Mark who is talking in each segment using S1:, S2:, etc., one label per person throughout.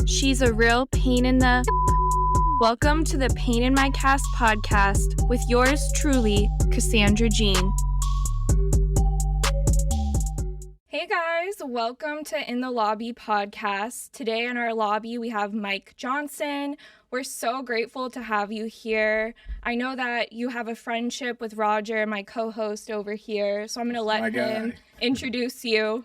S1: She's a real pain in the... Welcome to the Pain in My Cast podcast with yours truly, Cassandra Jean. Hey guys, welcome to In the Lobby podcast. Today in our lobby, we have Mike Johnson. We're so grateful to have you here. I know that you have a friendship with Roger, my co-host over here, so I'm going to let him introduce you.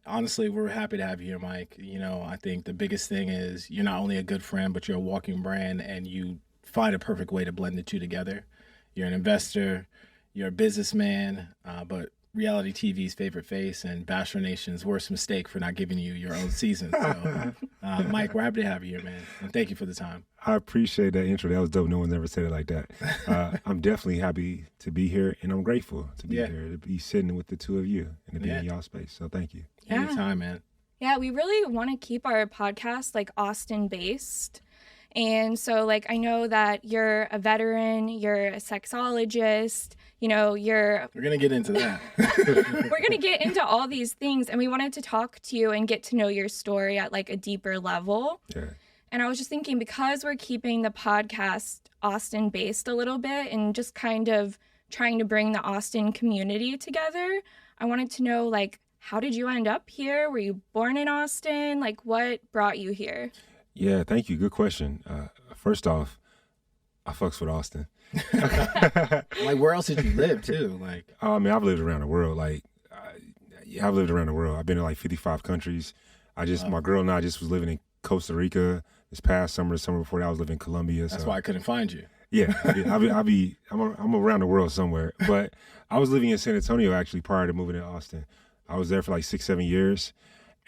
S2: Honestly, we're happy to have you here, Mike. You know, I think the biggest thing is you're not only a good friend, but you're a walking brand, and you find a perfect way to blend the two together. You're an investor, you're a businessman, but reality TV's favorite face and Bachelor Nation's worst mistake for not giving you your own season. So, Mike, we're happy to have you here, man. And thank you for the time.
S3: I appreciate that intro. That was dope. No one's ever said it like that. I'm definitely happy to be here, and I'm grateful to be here, to be sitting with the two of you and to be in y'all space. So thank you.
S2: Anytime, man.
S1: Yeah, we really want to keep our podcast like Austin-based. And so, I know that you're a veteran, you're a sexologist, we're
S2: going to get into that.
S1: We're going to get into all these things, and we wanted to talk to you and get to know your story at a deeper level.
S3: Yeah.
S1: And I was just thinking, because we're keeping the podcast Austin-based a little bit and just kind of trying to bring the Austin community together, I wanted to know, how did you end up here? Were you born in Austin? What brought you here?
S3: Yeah, thank you. Good question. First off, I fucks with Austin.
S2: Where else did you live too?
S3: I've lived around the world. I've lived around the world. I've been to 55 countries. My girl and I just was living in Costa Rica this past summer. The summer before that, I was living in Colombia.
S2: That's why I couldn't find you.
S3: Yeah, I'm around the world somewhere. But I was living in San Antonio actually prior to moving to Austin. I was there for 6-7 years.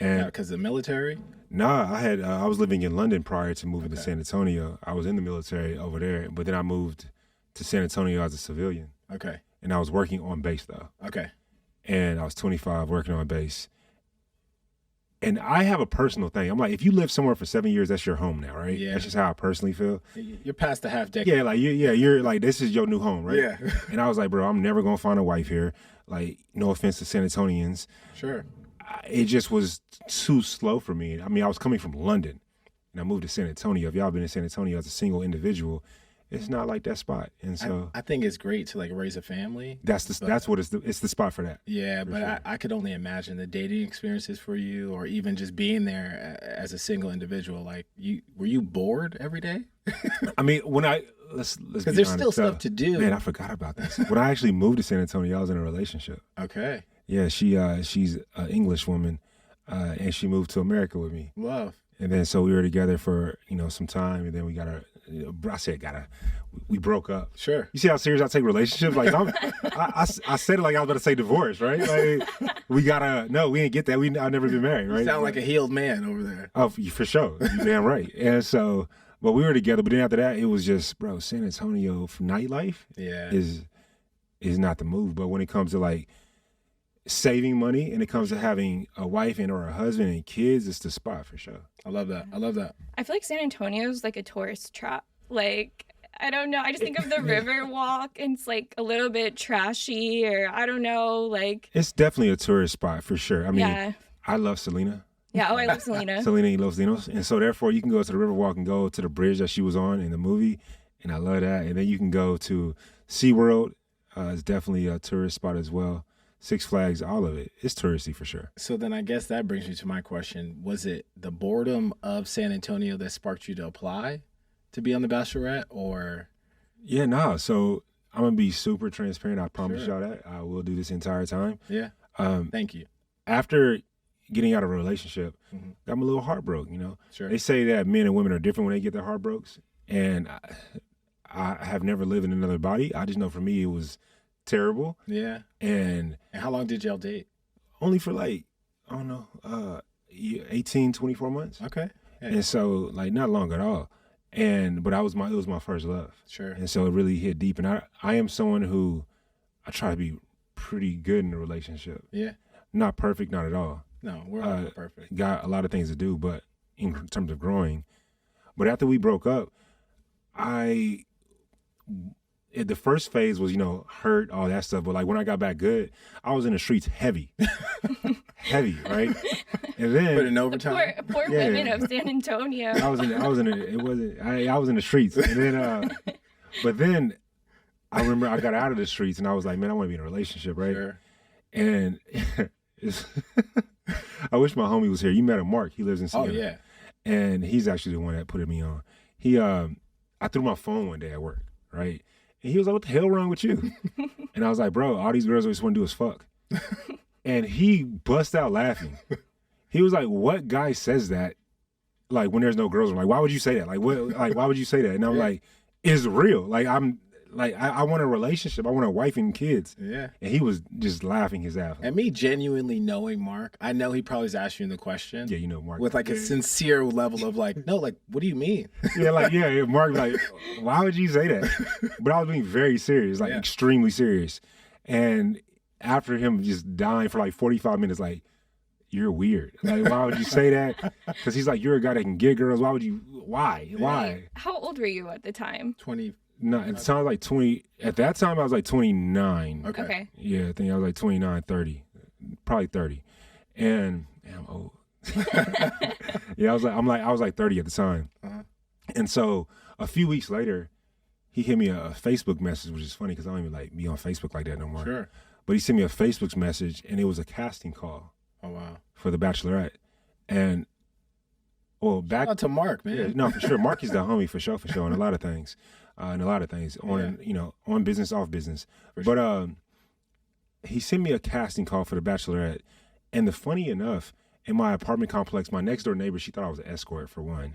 S3: And
S2: because of the military?
S3: Nah, I was living in London prior to moving to San Antonio. I was in the military over there, but then I moved to San Antonio as a civilian.
S2: Okay.
S3: And I was working on base though.
S2: Okay.
S3: And I was 25 working on base. And I have a personal thing. I'm like, if you live somewhere for 7 years, that's your home now, right?
S2: Yeah.
S3: That's just how I personally feel.
S2: You're past the half decade.
S3: Yeah, you're this is your new home, right?
S2: Yeah.
S3: And I was like, bro, I'm never gonna find a wife here. No offense to San Antonians.
S2: Sure.
S3: It just was too slow for me. I mean, I was coming from London, and I moved to San Antonio. If y'all been in San Antonio as a single individual, it's not like that spot. And so
S2: I think it's great to raise a family.
S3: That's what it's the spot for that.
S2: Yeah, but
S3: sure.
S2: I could only imagine the dating experiences for you, or even just being there as a single individual. Were you bored every day?
S3: I mean, let's
S2: because there's still stuff to do.
S3: Man, I forgot about this. When I actually moved to San Antonio, I was in a relationship.
S2: Okay.
S3: Yeah, she's an English woman, and she moved to America with me.
S2: Love.
S3: And then so we were together for some time, and then we we broke up.
S2: Sure.
S3: You see how serious I take relationships? I said it like I was about to say divorce, right? We ain't get that. I've never been married, right?
S2: You sound like a healed man over there.
S3: Oh, for sure. You're damn right. And so, but we were together. But then after that, it was just, bro, San Antonio for nightlife is not the move. But when it comes to saving money and it comes to having a wife or a husband and kids, it's the spot for sure.
S2: I love that.
S1: I feel like San Antonio is like a tourist trap. I don't know. I just think of the river walk, and it's a little bit trashy, or I don't know.
S3: It's definitely a tourist spot for sure. I mean,
S1: yeah.
S3: I love Selena.
S1: Yeah, I love Selena.
S3: Selena loves Dinos. And so therefore you can go to the Riverwalk and go to the bridge that she was on in the movie. And I love that. And then you can go to SeaWorld. It's definitely a tourist spot as well. Six Flags, all of it. It's touristy for sure.
S2: So then I guess that brings me to my question. Was it the boredom of San Antonio that sparked you to apply to be on The Bachelorette, or?
S3: Yeah, no. So I'm going to be super transparent. I promise y'all that. I will do this entire time.
S2: Yeah. Thank you.
S3: After getting out of a relationship, I'm a little heartbroken,
S2: Sure.
S3: They say that men and women are different when they get their heartbreaks. And I have never lived in another body. I just know for me it was terrible.
S2: Yeah.
S3: And
S2: how long did y'all date?
S3: Only for 18, 24 months.
S2: Okay. Yeah.
S3: And so not long at all. But it was my first love.
S2: Sure.
S3: And so it really hit deep. And I am someone who I try to be pretty good in a relationship.
S2: Yeah.
S3: Not perfect, not at all.
S2: No, we're all not perfect.
S3: Got a lot of things to do, but in terms of growing. But after we broke up, the first phase was, hurt, all that stuff. But like when I got back good, I was in the streets heavy, right? And then
S1: Put in overtime. Poor women of San Antonio.
S3: I was in the streets, and then, but then I remember I got out of the streets, and I was like, man, I want to be in a relationship, right? Sure. And I wish my homie was here. You met him, Mark. He lives in Seattle.
S2: Oh yeah.
S3: And he's actually the one that put me on. I threw my phone one day at work, right? And he was like, what the hell wrong with you? And I was like, bro, all these girls always want to do is fuck. And he bust out laughing. He was like, what guy says that? Like when there's no girls, I'm like, why would you say that? Like, what? Like, why would you say that? And I'm like, it's real. Like, I want a relationship. I want a wife and kids.
S2: Yeah.
S3: And he was just laughing his ass off.
S2: And me genuinely knowing Mark, I know he probably was asking the question.
S3: Yeah, you know Mark.
S2: With like a sincere level of like, no, like, what do you mean?
S3: Yeah, Mark, like, why would you say that? But I was being very serious, like extremely serious. And after him just dying for like 45 minutes, like, you're weird. Like, why would you say that? Because he's like, you're a guy that can get girls. Why would you? Why? Why?
S1: How old were you at the time?
S2: 20.
S3: No, it sounds like 20. At that time, I was like 29.
S1: Okay.
S3: Yeah, I think I was like 29, 30. Probably 30. And I'm old. Yeah, I was like 30 at the time. Uh-huh. And so a few weeks later, he hit me a Facebook message, which is funny because I don't even like be on Facebook like that no more.
S2: Sure.
S3: But he sent me a Facebook message, and it was a casting call.
S2: Oh wow.
S3: For the Bachelorette. And back
S2: shout out to Mark, man.
S3: Yeah, no, for sure. Mark is the homie for sure, on a lot of things. On business, off business. But he sent me a casting call for the Bachelorette. And funny enough, in my apartment complex, my next door neighbor, she thought I was an escort for one.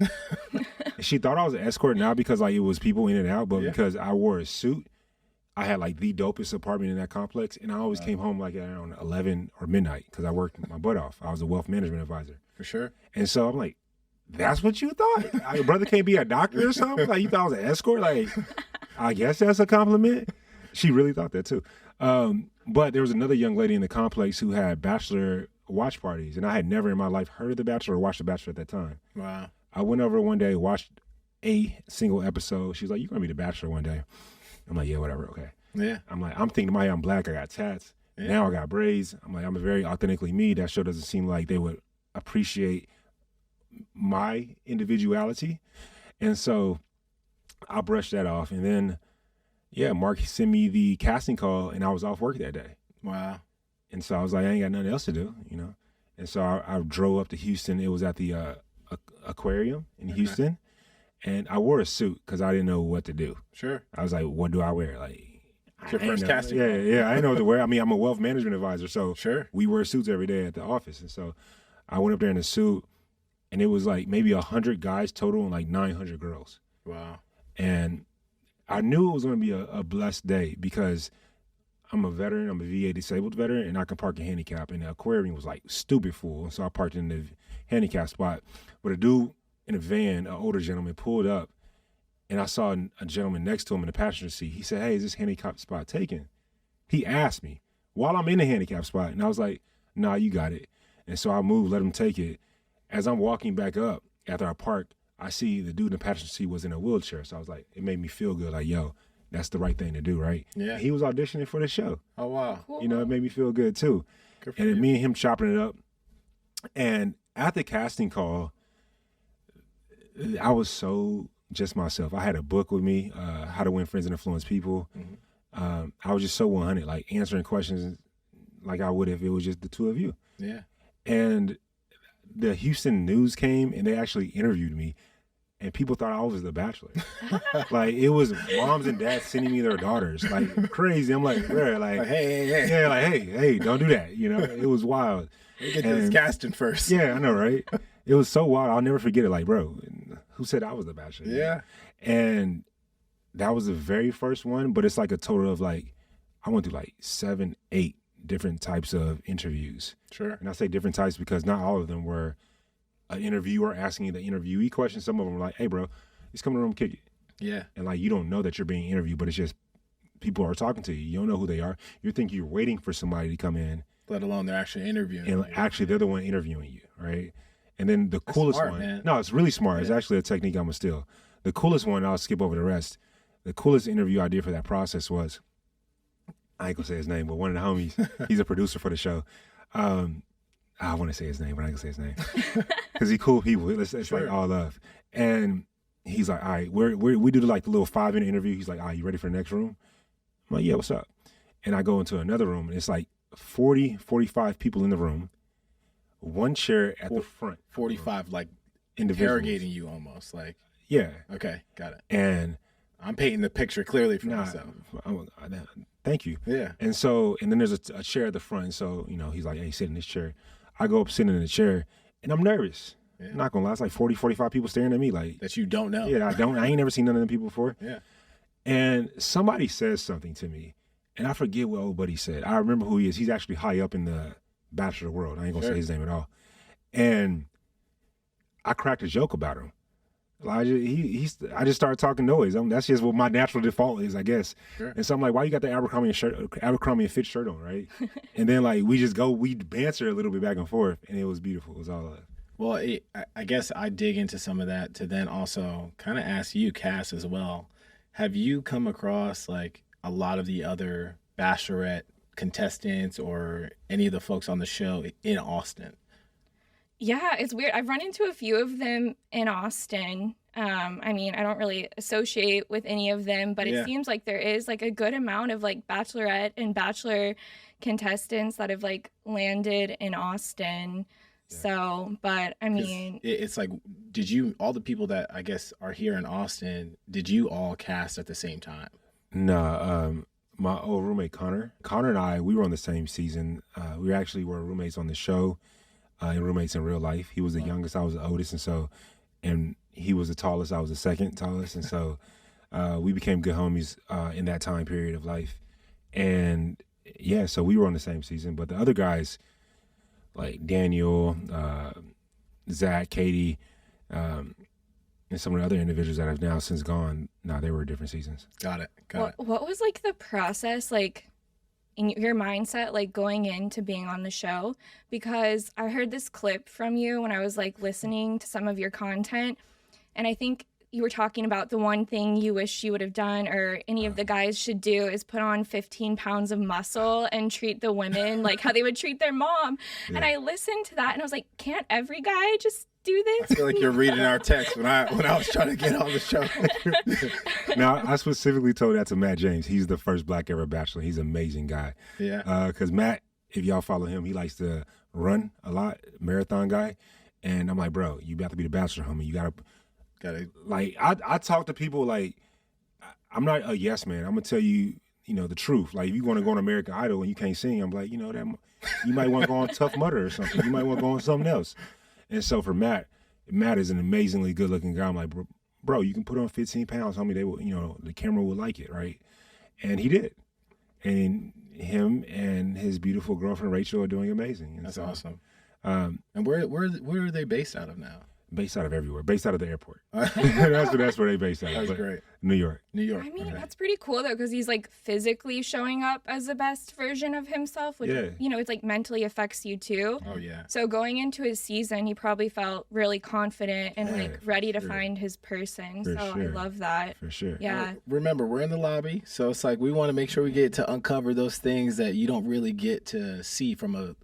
S3: She thought I was an escort not because like it was people in and out, but because I wore a suit. I had like the dopest apartment in that complex, and I always came home like around 11 or midnight because I worked my butt off. I was a wealth management advisor.
S2: For sure.
S3: And so I'm like, that's what you thought? Your brother can't be a doctor or something? Like you thought I was an escort? Like, I guess that's a compliment. She really thought that too. But there was another young lady in the complex who had Bachelor watch parties, and I had never in my life heard of The Bachelor or watched The Bachelor at that time.
S2: Wow.
S3: I went over one day, watched a single episode. She was like, you're going to be The Bachelor one day. I'm like, yeah, whatever, okay.
S2: Yeah.
S3: I'm thinking, I'm black, I got tats. Yeah. Now I got braids. I'm like, I'm very authentically me. That show doesn't seem like they would appreciate my individuality. And so I brushed that off. And then, Mark sent me the casting call, and I was off work that day.
S2: Wow.
S3: And so I was like, I ain't got nothing else to do, And so I drove up to Houston. It was at the aquarium in Houston. And I wore a suit because I didn't know what to do.
S2: Sure.
S3: I was like, what do I wear? Like,
S2: it's your first casting.
S3: Yeah, I didn't know what to wear. I mean, I'm a wealth management advisor, so
S2: sure.
S3: We wear suits every day at the office. And so I went up there in a suit, and it was like maybe 100 guys total and like 900 girls.
S2: Wow.
S3: And I knew it was going to be a blessed day because I'm a veteran. I'm a VA disabled veteran, and I can park a handicap. And the aquarium was like stupid full. And so I parked in the handicap spot. But a dude in a van, an older gentleman, pulled up, and I saw a gentleman next to him in the passenger seat. He said, hey, is this handicap spot taken? He asked me while I'm in the handicap spot. And I was like, nah, you got it. And so I moved, let him take it. As I'm walking back up after I parked, I see the dude in the passenger seat was in a wheelchair. So I was like, it made me feel good. Like, yo, that's the right thing to do, right?
S2: Yeah.
S3: And he was auditioning for the show.
S2: Oh, wow.
S1: Cool.
S3: It made me feel good too.
S2: Good for
S3: and
S2: you.
S3: Me and him chopping it up. And at the casting call, I was so just myself. I had a book with me, How to Win Friends and Influence People. Mm-hmm. I was just so 100, like answering questions like I would if it was just the two of you.
S2: Yeah.
S3: And the Houston News came, and they actually interviewed me, and people thought I was The Bachelor. Like, it was moms and dads sending me their daughters, like crazy. I'm like, bro, like,
S2: hey.
S3: Yeah, like, hey, don't do that. It was wild.
S2: Get this casting first.
S3: Yeah, I know, right? It was so wild. I'll never forget it. Like, bro, who said I was The Bachelor?
S2: Yeah.
S3: And that was the very first one, but it's like a total of like, I went through like 7, 8 different types of interviews.
S2: Sure.
S3: And I say different types because not all of them were an interviewer asking you the interviewee question. Some of them were like, hey, bro, just come to the room, kick it.
S2: Yeah.
S3: And like, you don't know that you're being interviewed, but it's just people are talking to you. You don't know who they are. You think you're waiting for somebody to come in.
S2: Let alone they're actually interviewing
S3: and
S2: you.
S3: Actually, they're the one interviewing you, right? And then the coolest
S2: smart,
S3: one.
S2: Man.
S3: No, it's really smart. Yeah. It's actually a technique I'm going to steal. The coolest one, I'll skip over the rest. the coolest interview I did for that process was, I ain't gonna say his name, but one of the homies, he's a producer for the show. I want to say his name, but I ain't gonna say his name because he cool people. It's like all love. And he's like, all right, we do like the little 5-minute interview. He's like, all right, you ready for the next room? I'm like, yeah, what's up? And I go into another room, and it's like 40, 45 people in the room, one chair at the front.
S2: 45, like interrogating you almost, like.
S3: Yeah.
S2: Okay, got it.
S3: And
S2: I'm painting the picture clearly for myself.
S3: Thank you.
S2: Yeah.
S3: And then there's a chair at the front. So, he's like, hey, sit in this chair. I go up sitting in the chair, and I'm nervous. Yeah. I'm not gonna lie, it's like 40, 45 people staring at me like.
S2: That you don't know.
S3: Yeah, I ain't never seen none of them people before.
S2: Yeah.
S3: And somebody says something to me, and I forget what old buddy said. I remember who he is. He's actually high up in the Bachelor world. I ain't gonna say his name at all. And I cracked a joke about him. I just started talking noise. That's just what my natural default is, I guess. Sure. And so I'm like, why you got the Abercrombie and Fitch shirt on, right? And then like we banter a little bit back and forth, and it was beautiful. It was all love.
S2: Well, I guess I dig into some of that to then also kind of ask you, Cass, as well. Have you come across like a lot of the other Bachelorette contestants or any of the folks on the show in Austin?
S1: Yeah, it's weird. I've run into a few of them in Austin. I mean, I don't really associate with any of them, but it seems like there is like a good amount of like Bachelorette and Bachelor contestants that have like landed in Austin. Yeah. So, but I mean,
S2: it's like, all the people that I guess are here in Austin, did you all cast at the same time?
S3: No, my old roommate, Connor and I, we were on the same season. We were roommates on the show. And roommates in real life. He was the youngest, I was the oldest, and he was the tallest, I was the second tallest, and so we became good homies in that time period of life. And yeah, so we were on the same season, but the other guys, like Daniel, Zach, Katie, and some of the other individuals that have now since gone, they were different seasons.
S2: Got it.
S1: What was like the process like in your mindset, like going into being on the show? Because I heard this clip from you when I was like listening to some of your content, and I think you were talking about the one thing you wish you would have done or any of the guys should do is put on 15 pounds of muscle and treat the women like how they would treat their mom. Yeah. And I listened to that and I was like, can't every guy just do this?
S2: I feel like you're reading our text when I was trying to get on the show.
S3: Now, I specifically told that to Matt James. He's the first black ever Bachelor. He's an amazing guy.
S2: Yeah.
S3: Because Matt, if y'all follow him, he likes to run a lot, marathon guy. And I'm like, bro, you about to be the Bachelor, homie. You gotta like. I talk to people like I'm not a yes man. I'm gonna tell you, the truth. Like if you want to go on American Idol and you can't sing, I'm like, that you might want to go on Tough Mudder or something. You might want to go on something else. And so for Matt is an amazingly good looking guy. I'm like, bro, you can put on 15 pounds, homie. They will, the camera will like it, right? And he did. And him and his beautiful girlfriend Rachel are doing amazing. And
S2: that's awesome. And where are they based out of now?
S3: Based out of everywhere. Based out of the airport. that's where they based out of.
S2: That's great.
S3: New York.
S1: I mean, that's pretty cool though, because he's like physically showing up as the best version of himself, which it's like mentally affects you too.
S2: Oh yeah.
S1: So going into his season, he probably felt really confident and like ready to find his person. I love that.
S3: For sure.
S1: Yeah.
S2: Remember, we're in the lobby, so it's like we want to make sure we get to uncover those things that you don't really get to see from a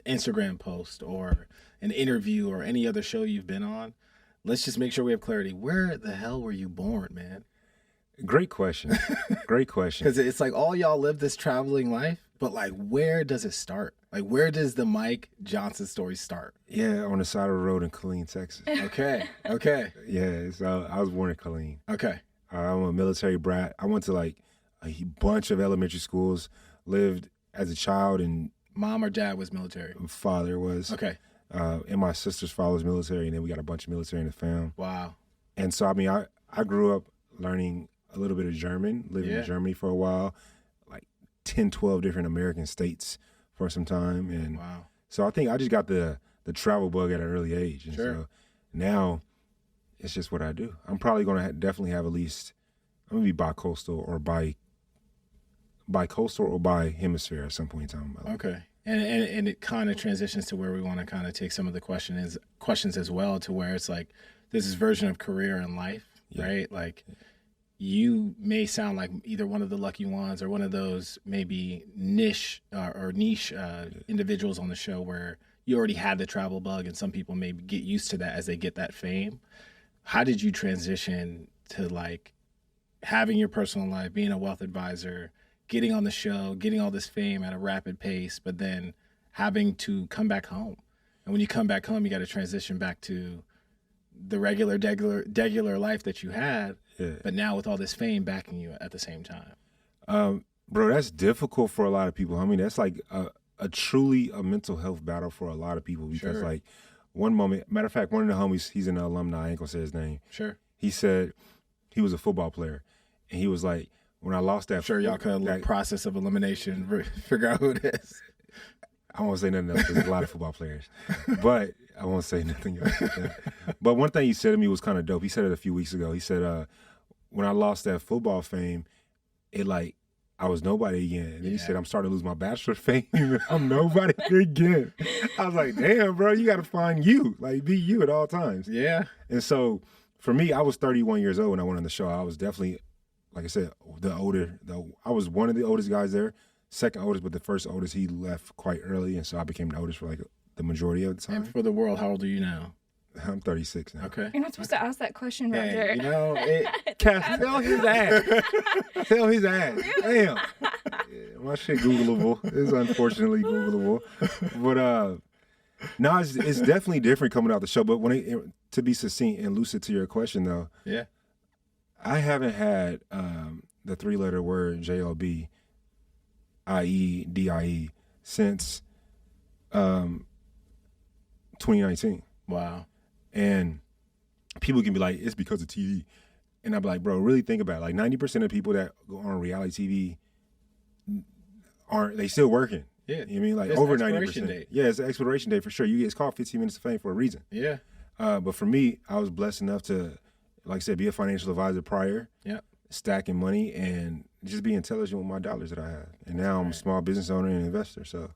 S2: Instagram post or an interview or any other show you've been on. Let's just make sure we have clarity. Where the hell were you born, man?
S3: Great question. Great question.
S2: Because it's like all y'all live this traveling life, but like where does it start? Like where does the Mike Johnson story start?
S3: Yeah, on the side of the road in Killeen, Texas.
S2: Okay.
S3: Yeah, so I was born in Killeen.
S2: Okay.
S3: I'm a military brat. I went to like a bunch of elementary schools, lived as a child, and
S2: mom or dad was military?
S3: Father was.
S2: Okay.
S3: And my sister's father was military, and then we got a bunch of military in the family.
S2: Wow.
S3: And so, I mean, I grew up learning a little bit of German, living in Germany for a while, like 10, 12 different American states for some time. And so I think I just got the travel bug at an early age. And so now it's just what I do. I'm probably going to definitely have at least, I'm going to be bi-coastal or bi-coastal or bi-hemisphere at some point in time.
S2: Okay. And it kind of transitions to where we want to kind of take some of the questions as well, to where it's like there's this version of career and life, right? Like you may sound like either one of the lucky ones or one of those maybe niche individuals on the show where you already had the travel bug, and some people maybe get used to that as they get that fame. How did you transition to like having your personal life, being a wealth advisor, getting on the show, getting all this fame at a rapid pace, but then having to come back home? And when you come back home, you got to transition back to the regular life that you had, but now with all this fame backing you at the same time.
S3: Bro, that's difficult for a lot of people. I mean, that's like a truly a mental health battle for a lot of people because like one moment, matter of fact, one of the homies, he's an alumni, I ain't gonna say his name.
S2: Sure.
S3: He said he was a football player and he was like, when I lost that.
S2: Sure, y'all could process of elimination, figure out who it is.
S3: I won't say nothing else. There's a lot of football players, but I won't say nothing else. But one thing he said to me was kind of dope. He said it a few weeks ago. He said, when I lost that football fame, it like, I was nobody again. And then he said, I'm starting to lose my Bachelor fame. I'm nobody again. I was like, damn, bro, you got to find you. Like, be you at all times.
S2: Yeah.
S3: And so for me, I was 31 years old when I went on the show. I was definitely, like I said, I was one of the oldest guys there. Second oldest, but the first oldest, he left quite early, and so I became the oldest for like the majority of the time.
S2: And for the world, how old are you now?
S3: I'm 36 now.
S2: Okay.
S1: You're not supposed to ask that question, Roger.
S2: You know,
S3: Cass, tell his ass. Tell his ass. Damn. Yeah, my shit Googleable. It's unfortunately Googleable. But no, it's definitely different coming out the show. But when to be succinct and lucid to your question, though, I haven't had the three-letter word JLB, i.e. DIE, since 2019.
S2: Wow.
S3: And people can be like, it's because of TV. And I'm like, bro, really think about it. Like 90% of people that go on reality TV they still working.
S2: Yeah.
S3: You know what I mean? Like
S2: it's
S3: over
S2: 90%.
S3: Date. Yeah, it's an expiration date for sure. It's called 15 Minutes of Fame for a reason.
S2: Yeah.
S3: But for me, I was blessed enough to, like I said, be a financial advisor prior.
S2: Yeah.
S3: Stacking money and just be intelligent with my dollars that I have. And now I'm a small business owner and investor. So,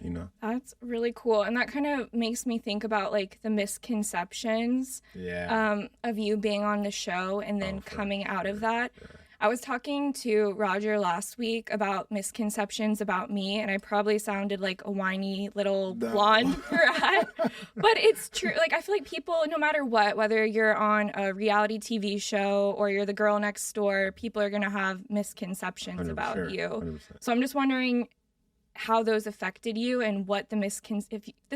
S3: you know.
S1: That's really cool. And that kind of makes me think about like the misconceptions of you being on the show and then coming out of that. Yeah. I was talking to Roger last week about misconceptions about me, and I probably sounded like a whiny little blonde brat. But it's true. Like, I feel like people, no matter what, whether you're on a reality TV show or you're the girl next door, people are going to have misconceptions about you.
S3: 100%.
S1: So I'm just wondering how those affected you and what the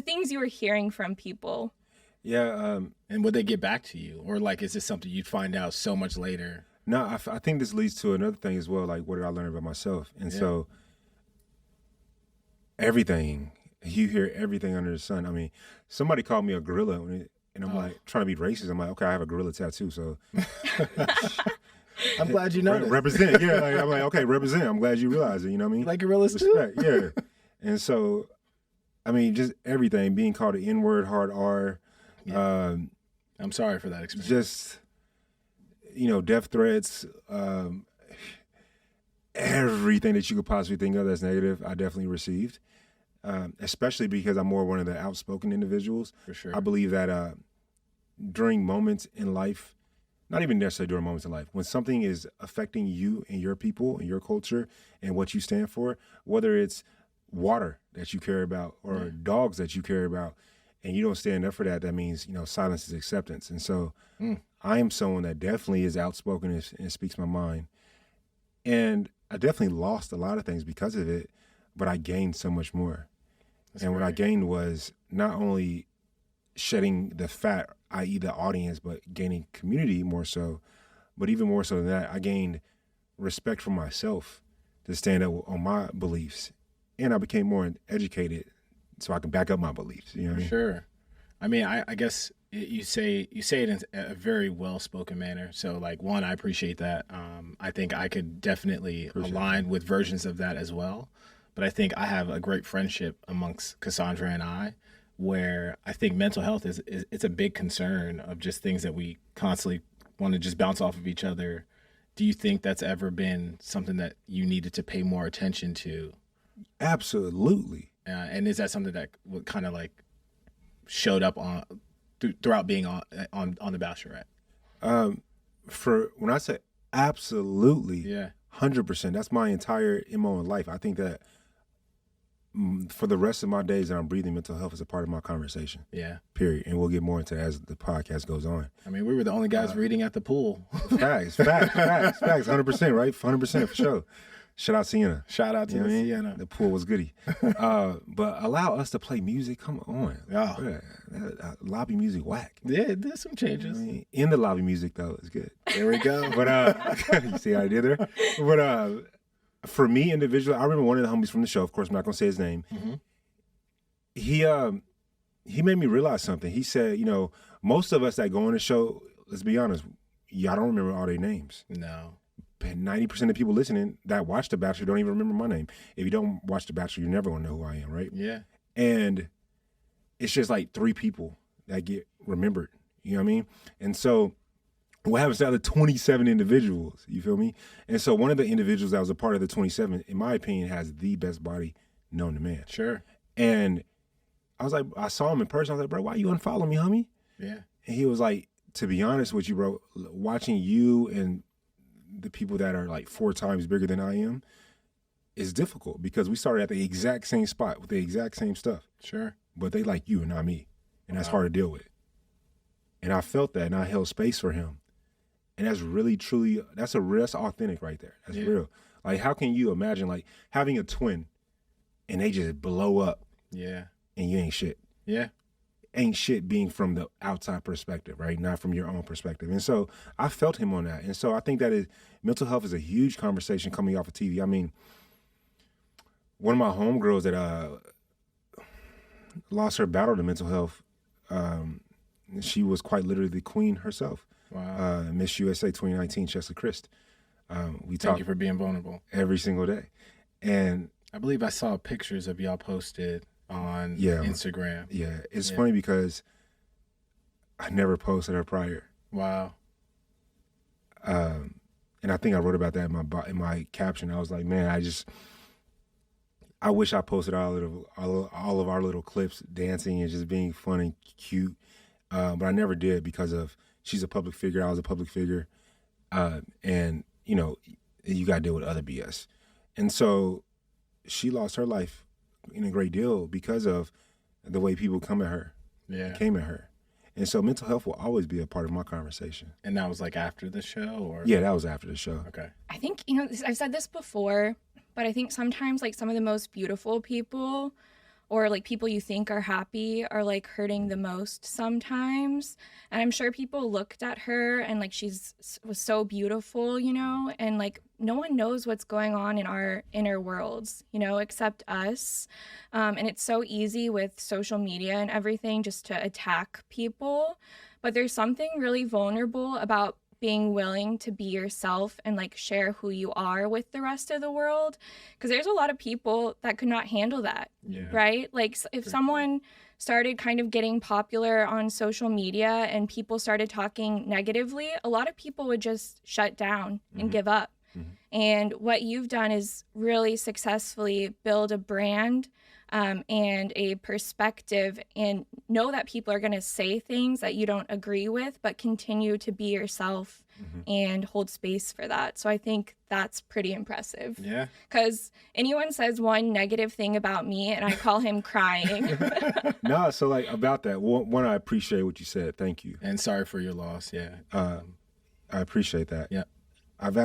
S1: things you were hearing from people.
S3: Yeah.
S2: And would they get back to you? Or, like, is this something you'd find out so much later?
S3: No, I think this leads to another thing as well. Like, what did I learn about myself? And so, everything you hear, everything under the sun. I mean, somebody called me a gorilla, and I'm like trying to be racist. I'm like, okay, I have a gorilla tattoo, so
S2: I'm glad you noticed.
S3: Represent, yeah. Like, I'm like, okay, represent. I'm glad you realize it. You know what I mean?
S2: Like gorillas
S3: Respect,
S2: too.
S3: Yeah. And so, I mean, just everything being called the N-word, hard R.
S2: Yeah. I'm sorry for that experience.
S3: Just, death threats, everything that you could possibly think of that's negative, I definitely received, especially because I'm more one of the outspoken individuals.
S2: For sure.
S3: I believe that during moments in life, not even necessarily during moments in life, when something is affecting you and your people and your culture and what you stand for, whether it's water that you care about or dogs that you care about, and you don't stand up for that, that means, silence is acceptance. And so I am someone that definitely is outspoken and speaks my mind. And I definitely lost a lot of things because of it, but I gained so much more. What I gained was not only shedding the fat, i.e. the audience, but gaining community more so. But even more so than that, I gained respect for myself to stand up on my beliefs. And I became more educated so I can back up my beliefs. You know what I mean?
S2: Sure. I mean, I guess you say it in a very well-spoken manner. So, like, one, I appreciate that. I think I could definitely align with versions of that as well. But I think I have a great friendship amongst Cassandra and I, where I think mental health it's a big concern of just things that we constantly want to just bounce off of each other. Do you think that's ever been something that you needed to pay more attention to?
S3: Absolutely.
S2: And is that something that kind of like showed up throughout being on The Bachelorette?
S3: For when I say Absolutely.
S2: Yeah.
S3: 100%. That's my entire MO in life. I think that for the rest of my days that I'm breathing, mental health is a part of my conversation.
S2: Yeah.
S3: Period. And we'll get more into it as the podcast goes on.
S2: I mean, we were the only guys reading at the pool.
S3: Facts. 100%, right? 100% for sure. Shout out Sienna.
S2: Shout out to the Sienna.
S3: The pool was goody. But allow us to play music. Come on.
S2: Oh.
S3: Lobby music whack.
S2: Yeah, there's some changes.
S3: In the lobby music, though, is good.
S2: There we go.
S3: But you see how I did there? But for me individually, I remember one of the homies from the show, of course, I'm not going to say his name.
S2: Mm-hmm.
S3: He made me realize something. He said, most of us that go on the show, let's be honest, y'all don't remember all their names.
S2: No.
S3: 90% of people listening that watch The Bachelor don't even remember my name. If you don't watch The Bachelor, you're never going to know who I am, right?
S2: Yeah.
S3: And it's just like 3 people that get remembered. You know what I mean? And so what happens to the other 27 individuals? You feel me? And so one of the individuals that was a part of the 27, in my opinion, has the best body known to man.
S2: Sure.
S3: And I was like, I saw him in person. I was like, bro, why you unfollow me, homie?
S2: Yeah.
S3: And he was like, to be honest with you, bro, watching you and the people that are like 4 times bigger than I am is difficult because we started at the exact same spot with the exact same stuff.
S2: Sure.
S3: But they like you and not me. And that's hard to deal with. And I felt that and I held space for him. And that's really, truly, that's authentic right there. That's real. Like, how can you imagine like having a twin and they just blow up?
S2: Yeah.
S3: And you ain't shit.
S2: Yeah.
S3: Ain't shit being from the outside perspective, right? Not from your own perspective. And so I felt him on that. And so I think that mental health is a huge conversation coming off of TV. I mean, one of my homegirls that lost her battle to mental health, she was quite literally the queen herself.
S2: Wow.
S3: Miss USA 2019, Chesley Christ.
S2: Thank you for being vulnerable.
S3: Every single day. And
S2: I believe I saw pictures of y'all posted on Instagram.
S3: Yeah, it's funny because I never posted her prior.
S2: Wow.
S3: And I think I wrote about that in my caption. I was like, man, I wish I posted all of our little clips dancing and just being fun and cute. But I never did because she's a public figure. I was a public figure. And, you got to deal with other BS. And so she lost her life in a great deal because of the way people came at her. And so mental health will always be a part of my conversation.
S2: And that was like after the show or?
S3: Yeah, that was after the show.
S2: Okay.
S1: I think, I've said this before, but I think sometimes like some of the most beautiful people or like people you think are happy are like hurting the most sometimes. And I'm sure people looked at her and like was so beautiful, and like no one knows what's going on in our inner worlds, except us. And it's so easy with social media and everything just to attack people. But there's something really vulnerable about being willing to be yourself and like share who you are with the rest of the world, because there's a lot of people that could not handle that. Right? Like if someone started kind of getting popular on social media and people started talking negatively, a lot of people would just shut down and give up. And what you've done is really successfully build a brand and a perspective, and know that people are going to say things that you don't agree with, but continue to be yourself and hold space for that. So I think that's pretty impressive.
S2: Yeah.
S1: Because anyone says one negative thing about me and I call him crying.
S3: No, so like about that, one, I appreciate what you said. Thank you.
S2: And sorry for your loss. Yeah.
S3: I appreciate that.
S2: Yeah.
S3: I've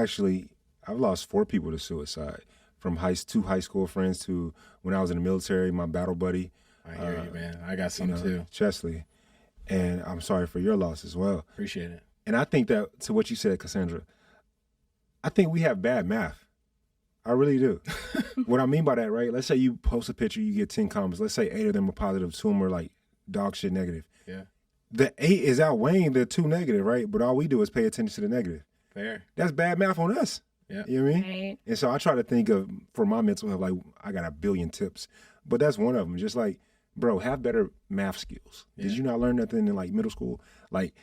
S3: lost 4 people to suicide. From 2 high school friends to when I was in the military, my battle buddy.
S2: I hear you, man. I got some too.
S3: Chesley. And I'm sorry for your loss as well.
S2: Appreciate it.
S3: And I think that, to what you said, Cassandra, I think we have bad math. I really do. What I mean by that, right? Let's say you post a picture, you get 10 comments. Let's say 8 of them are positive, 2 of them are like dog shit negative.
S2: Yeah.
S3: The 8 is outweighing the 2 negative, right? But all we do is pay attention to the negative.
S2: Fair.
S3: That's bad math on us.
S2: Yeah.
S3: You know what I mean?
S1: Right.
S3: And so I try to think of, for my mental health, like I got a billion tips, but that's one of them. Just like, bro, have better math skills.
S2: Yeah.
S3: Did you not learn nothing in like middle school? Like,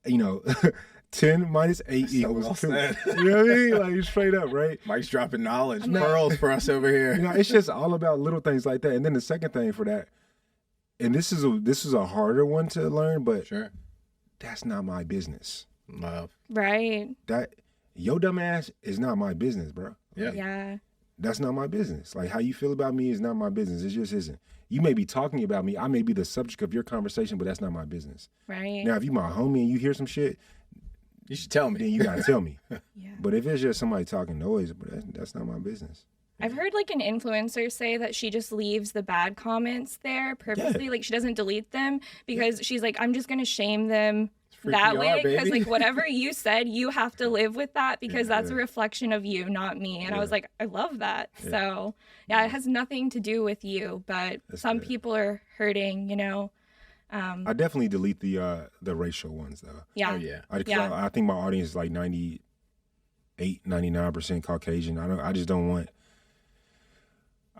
S3: 10 minus 8 equals 2. You know what I mean? Like straight up, right?
S2: Mike's dropping knowledge, pearls for us over here.
S3: It's just all about little things like that. And then the second thing for that, and this is a harder one to learn, but
S2: sure,
S3: that's not my business.
S2: Love.
S1: Right.
S3: your dumb ass is not my business, bro.
S2: Yeah.
S1: Yeah.
S3: That's not my business. Like, how you feel about me is not my business. It just isn't. You may be talking about me. I may be the subject of your conversation, but that's not my business.
S1: Right.
S3: Now, if you my homie and you hear some shit,
S2: you should tell me.
S3: Then you gotta tell me.
S1: Yeah.
S3: But if it's just somebody talking noise, but that's not my business.
S1: I've heard like an influencer say that she just leaves the bad comments there purposely.
S3: Yeah.
S1: Like she doesn't delete them because she's like, I'm just going to shame them
S2: free
S1: that
S2: PR,
S1: way. Because
S2: baby.
S1: like whatever you said, you have to live with that because that's a reflection of you, not me. And I was like, I love that.
S3: Yeah.
S1: So yeah, it has nothing to do with you, but some
S3: good.
S1: people are hurting, you know.
S3: I definitely delete the racial ones though.
S1: Yeah.
S2: Oh yeah.
S3: I think my audience is like 98, 99% Caucasian. I just don't want.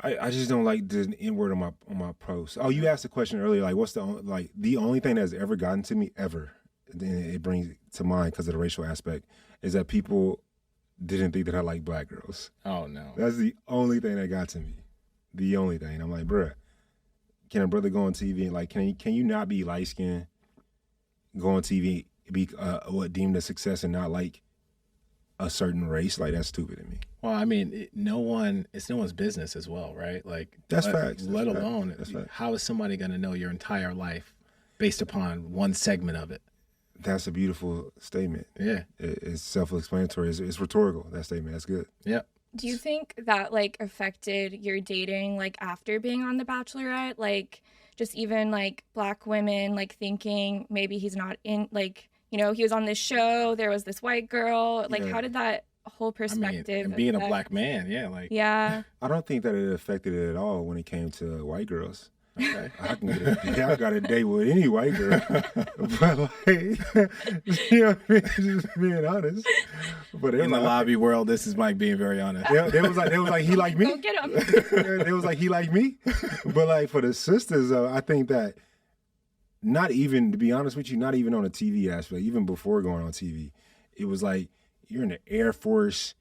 S3: I just don't like the N-word on my posts. Oh, you asked a question earlier, like what's the only thing that's ever gotten to me ever, then it brings to mind because of the racial aspect, is that people didn't think that I like black girls.
S2: Oh no.
S3: That's the only thing that got to me. The only thing. I'm like, bruh, can a brother go on TV and like, can you not be light skinned, go on TV, be what deemed a success and not like a certain race? Like that's stupid to me.
S2: Well, I mean, it's no one's business as well, right? Like
S3: that's facts.
S2: Let alone, how is somebody going to know your entire life based upon one segment of it?
S3: That's a beautiful statement.
S2: Yeah,
S3: it's self-explanatory. It's rhetorical. That statement. That's good.
S2: Yep.
S1: Do you think that like affected your dating like after being on The Bachelorette? Like just even like black women like thinking maybe he's not in, like, you know, he was on this show, there was this white girl. Like how did that whole perspective
S2: and being a black man,
S1: yeah.
S3: I don't think that it affected it at all when it came to white girls.
S2: Okay.
S3: I got a date with any white girl, but like, you know, just being honest. But
S2: in the lobby world, this is Mike being very honest.
S3: They was like he like me.
S1: Go get him.
S3: They was like he like me, but like for the sisters, I think that not even, to be honest with you, not even on a TV aspect, even before going on TV, it was like you're in the Air Force,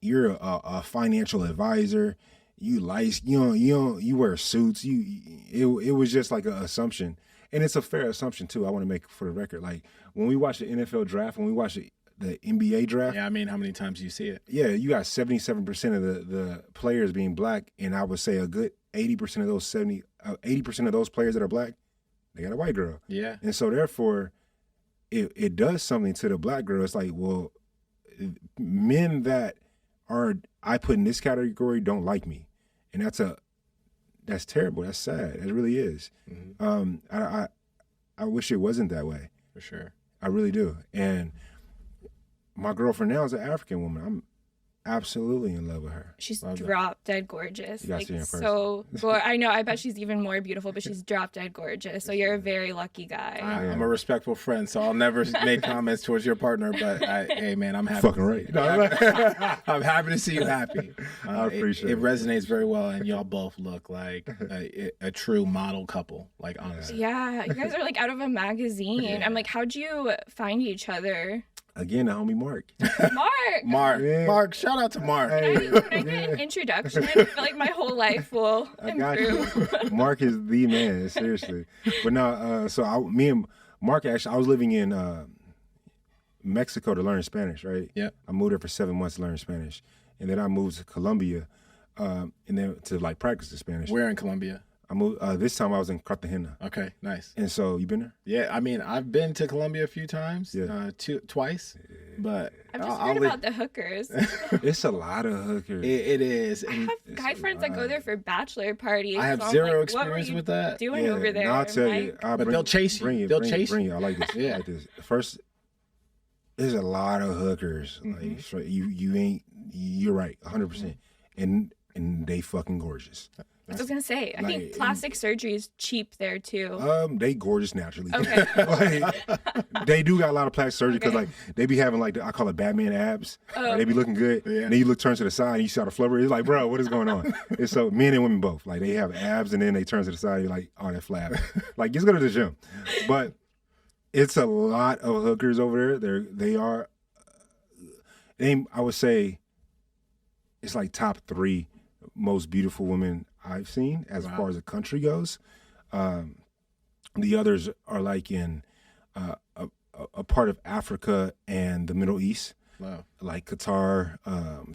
S3: you're a financial advisor. You wear suits. It was just like an assumption, and it's a fair assumption too. I want to make for the record, like when we watch the NFL draft, when we watch the NBA draft.
S2: Yeah, I mean, how many times do you see it?
S3: Yeah, you got 77% of the players being black, and I would say a good 80% of those 80% of those players that are black, they got a white girl.
S2: Yeah,
S3: and so therefore, it does something to the black girl. It's like, well, men that I put in this category don't like me. And that's terrible. That's sad. It really is. Mm-hmm. I wish it wasn't that way.
S2: For sure. I
S3: really do. And my girlfriend now is an African woman. I'm absolutely in love with her.
S1: She's drop dead gorgeous.
S3: You gotta see her first.
S1: So I know. I bet she's even more beautiful, but she's drop dead gorgeous. So you're a very lucky guy.
S2: I'm a respectful friend, so I'll never make comments towards your partner. But hey, man, I'm happy.
S3: Fucking right.
S2: I'm happy to see you happy.
S3: I appreciate
S2: it. It resonates very well, and y'all both look like a true model couple. Like honestly.
S1: Yeah, you guys are like out of a magazine. Yeah. I'm like, how'd you find each other?
S3: Again, the homie Mark.
S1: Mark.
S3: Yeah.
S2: Mark. Shout out to Mark.
S1: Can I get an introduction? I feel like my whole life will improve.
S3: Mark is the man, seriously. But no, me and Mark, actually, I was living in Mexico to learn Spanish, right?
S2: Yeah.
S3: I moved there for 7 months to learn Spanish. And then I moved to Colombia and then to like practice the Spanish.
S2: Where in Colombia?
S3: I moved, this time I was in Cartagena.
S2: Okay, nice.
S3: And so, you been there?
S2: Yeah, I mean, I've been to Colombia a few times, twice, but
S1: I've just heard about the hookers.
S3: It's a lot of hookers.
S2: It is.
S1: I have guy friends that go there for bachelor parties.
S2: I have zero experience with that.
S1: Doing over there?
S3: No, I'll tell you.
S2: But they'll chase you. They'll chase you.
S3: I like this. Yeah. Like this. First, there's a lot of hookers. Mm-hmm. Like, so you're right, 100%. And they fucking gorgeous.
S1: I was gonna say, I think plastic surgery is cheap there too.
S3: They gorgeous naturally.
S1: Okay.
S3: Like, they do got a lot of plastic surgery because like they be having like I call it Batman abs. Like, they be looking good. Yeah. And then you turn to the side and you see all the flubber. It's like, bro, what is going on? And so men and women both, like they have abs and then they turn to the side and you're like, oh, that flab. Like just go to the gym. But it's a lot of hookers over there. They are. I would say it's like top 3 most beautiful women I've seen as far as the country goes. The others are like in a part of Africa and the Middle East.
S2: Wow.
S3: like Qatar,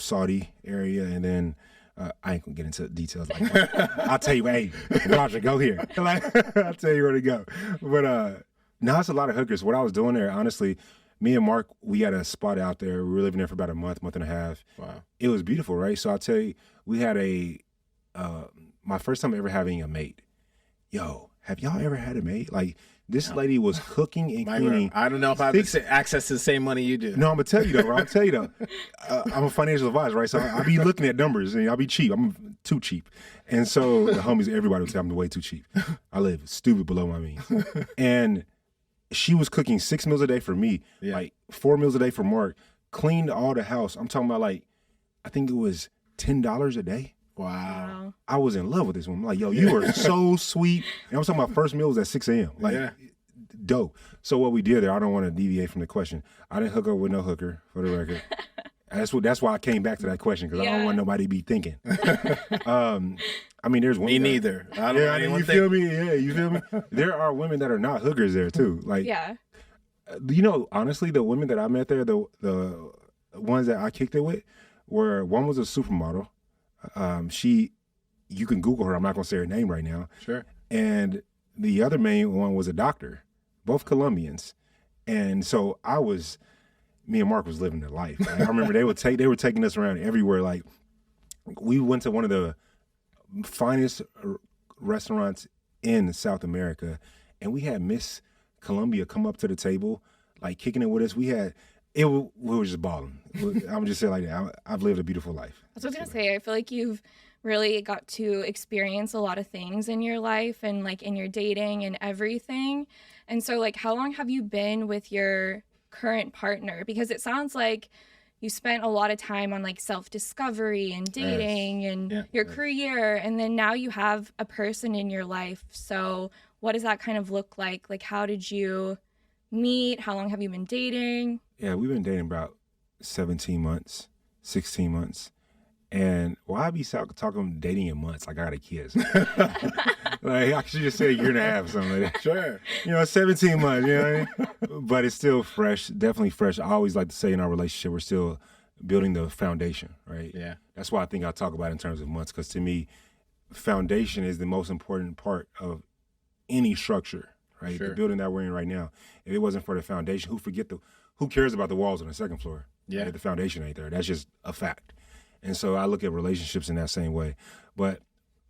S3: Saudi area, and then I ain't gonna get into details. Like, I'll tell you, hey, Roger, go here. Like, I'll tell you where to go. But now it's a lot of hookers. What I was doing there, honestly, me and Mark, we had a spot out there. We were living there for about a month and a half.
S2: Wow.
S3: It was beautiful, right? So I'll tell you, we had my first time ever having a maid. Yo, have y'all ever had a maid? Like, this lady was cooking and cleaning.
S2: I don't know if I have access to the same money you do.
S3: No, I'm going to tell you, though, bro. I'm a financial advisor, right? So I'll be looking at numbers, and I'll be cheap. I'm too cheap. And so the homies, everybody would say I'm way too cheap. I live stupid below my means. And she was cooking 6 meals a day for me, like 4 meals a day for Mark, cleaned all the house. I'm talking about, like, I think it was $10 a day.
S2: Wow.
S3: I was in love with this woman. Like, yo, you are so sweet. And I'm talking about first meal was at 6 a.m. Like, dope. So what we did there, I don't want to deviate from the question. I didn't hook up with no hooker, for the record. That's why I came back to that question, because I don't want nobody to be thinking. I mean, there's women.
S2: Me neither.
S3: You feel me? Yeah, you feel me? There are women that are not hookers there too. Like, honestly, the women that I met there, the ones that I kicked it with, one was a supermodel. You can Google her. I'm not gonna say her name right now.
S2: Sure.
S3: And the other main one was a doctor, both Colombians. And so me and Mark was living their life. Like, I remember they were taking us around everywhere. Like, we went to one of the finest restaurants in South America, and we had Miss Colombia come up to the table, like kicking it with us. We were just balling. I'm just saying like that. I've lived a beautiful life.
S1: I was going to say, I feel like you've really got to experience a lot of things in your life and like in your dating and everything. And so like, how long have you been with your current partner? Because it sounds like you spent a lot of time on like self-discovery and dating and your career. And then now you have a person in your life. So what does that kind of look like? Like, how did you meet? How long have you been dating?
S3: Yeah, we've been dating about 17 months, 16 months. And why be talking dating in months? Like, I got a kid. Like, I should just say a year and a half or something like that.
S2: Sure.
S3: 17 months, you know what I mean? But it's still fresh, definitely fresh. I always like to say in our relationship, we're still building the foundation, right?
S2: Yeah.
S3: That's why I think I talk about it in terms of months, because to me, foundation is the most important part of any structure, right?
S2: Sure.
S3: The building that we're in right now. If it wasn't for the foundation, who cares about the walls on the second floor?
S2: Yeah.
S3: If the foundation ain't there. That's just a fact. And so I look at relationships in that same way. But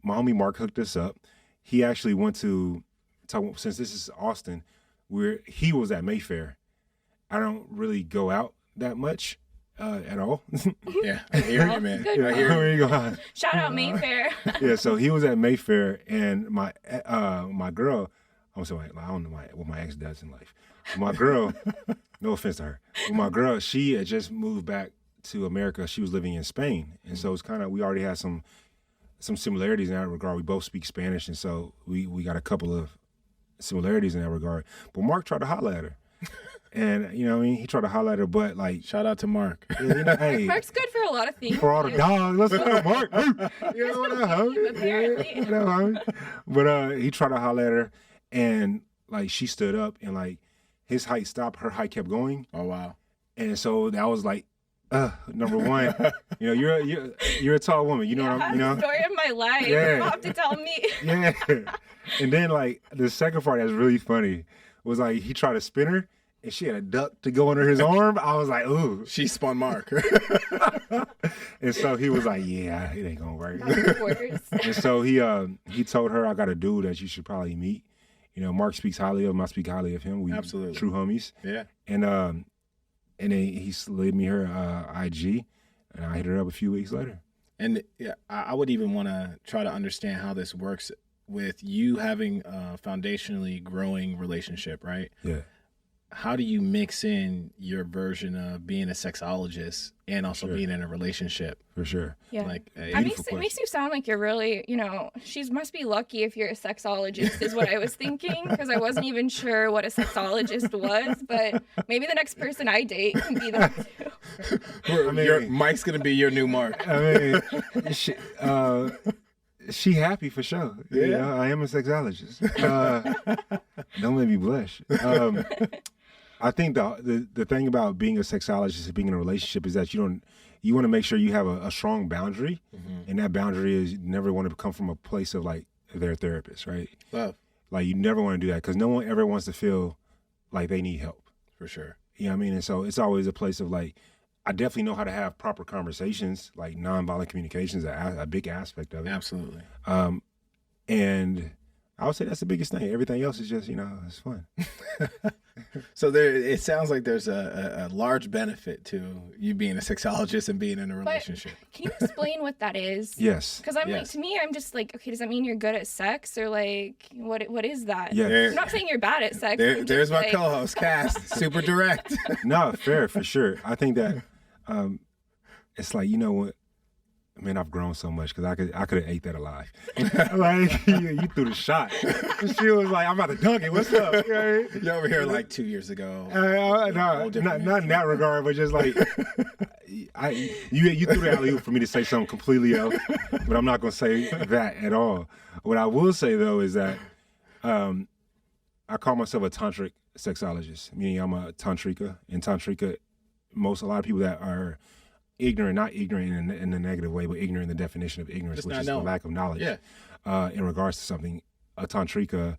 S3: my homie Mark hooked us up. He actually went to, since this is Austin, he was at Mayfair. I don't really go out that much at all.
S2: Yeah, I hear you, man. I hear you.
S1: Shout out Mayfair.
S3: Yeah, so he was at Mayfair, and my girl, I'm sorry, I don't know what my ex does in life. My girl, no offense to her, but my girl, she had just moved back to America. She was living in Spain, and so it's kind of, we already had some similarities in that regard. We both speak Spanish, and so we got a couple of similarities in that regard. But Mark tried to holler at her, and you know what I mean, he tried to holler at her, but like,
S2: shout out to Mark.
S3: Hey,
S1: Mark's good for a lot of things.
S3: For all the dogs, let's go, Mark. You know what
S1: Apparently.
S3: But he tried to holler at her, and like, she stood up, and like, his height stopped, her height kept going.
S2: Oh wow!
S3: And so that was like, number one, you know, you're a tall woman. You know what I'm, you know?
S1: Story of my life.
S3: Yeah.
S1: You have to tell me.
S3: Yeah. And then like the second part that's really funny was like, he tried to spin her, and she had a duck to go under his arm. I was like, ooh.
S2: She spun Mark.
S3: And so he was like, yeah, it ain't gonna work. And so he told her, I got a dude that you should probably meet. You know, Mark speaks highly of him. I speak highly of him. We
S2: absolutely
S3: true homies.
S2: Yeah.
S3: And then he slid me her IG, and I hit her up a few weeks later.
S2: And yeah, I would even want to try to understand how this works with you having a foundationally growing relationship, right?
S3: Yeah.
S2: How do you mix in your version of being a sexologist and also being in a relationship?
S3: For sure.
S1: Yeah.
S2: Like,
S1: it makes you sound like you're really, she must be lucky if you're a sexologist is what I was thinking, because I wasn't even sure what a sexologist was, but maybe the next person I date can be that too.
S2: Mike's going to be your new Mark.
S3: I mean, she happy for sure. Yeah. You know, I am a sexologist. Don't make me blush. I think the thing about being a sexologist and being in a relationship is that you want to make sure you have a strong boundary, and that boundary is you never want to come from a place of like their therapist, right?
S2: Love.
S3: Like you never want to do that because no one ever wants to feel like they need help.
S2: For sure.
S3: You know what I mean? And so it's always a place of like, I definitely know how to have proper conversations, like nonviolent communication is a big aspect of it.
S2: Absolutely.
S3: And I would say that's the biggest thing. Everything else is just, it's fun.
S2: So it sounds like there's a large benefit to you being a sexologist and being in a relationship.
S1: But can you explain what that is?
S3: Yes.
S1: Because like, to me, I'm just like, okay, does that mean you're good at sex, or like, what is that?
S3: Yeah.
S1: I'm not saying you're bad at sex.
S2: There's my co-host, Cass, super direct.
S3: No, fair, for sure. I think that it's like, what? Man, I've grown so much because I could have ate that alive. Like you threw the shot. She was like, "I'm about to dunk it. What's up?"
S2: You're over here like 2 years ago.
S3: No, not in that regard, but just like you threw the alley-oop for me to say something completely else. But I'm not going to say that at all. What I will say though is that I call myself a tantric sexologist, meaning I'm a tantrika, and tantrika, a lot of people that are ignorant, not ignorant in a negative way, but ignorant in the definition of ignorance,
S2: Just
S3: which is
S2: the
S3: lack of knowledge.
S2: Yeah.
S3: In regards to something, a tantrika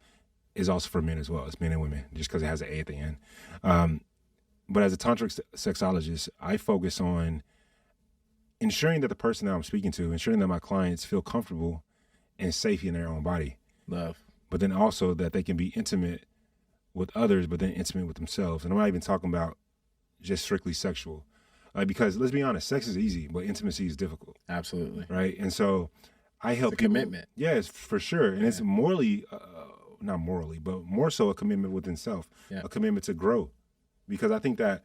S3: is also for men as well. It's men and women, just because it has an A at the end. But as a tantric sexologist, I focus on ensuring that the person that I'm speaking to, ensuring that my clients feel comfortable and safe in their own body.
S2: Love.
S3: But then also that they can be intimate with others, but then intimate with themselves. And I'm not even talking about just strictly sexual. Because let's be honest, sex is easy, but intimacy is difficult.
S2: Absolutely.
S3: Right? And so I help people.
S2: Commitment.
S3: Yes, for sure. And it's morally, not morally, but more so a commitment within self, a commitment to grow. Because I think that,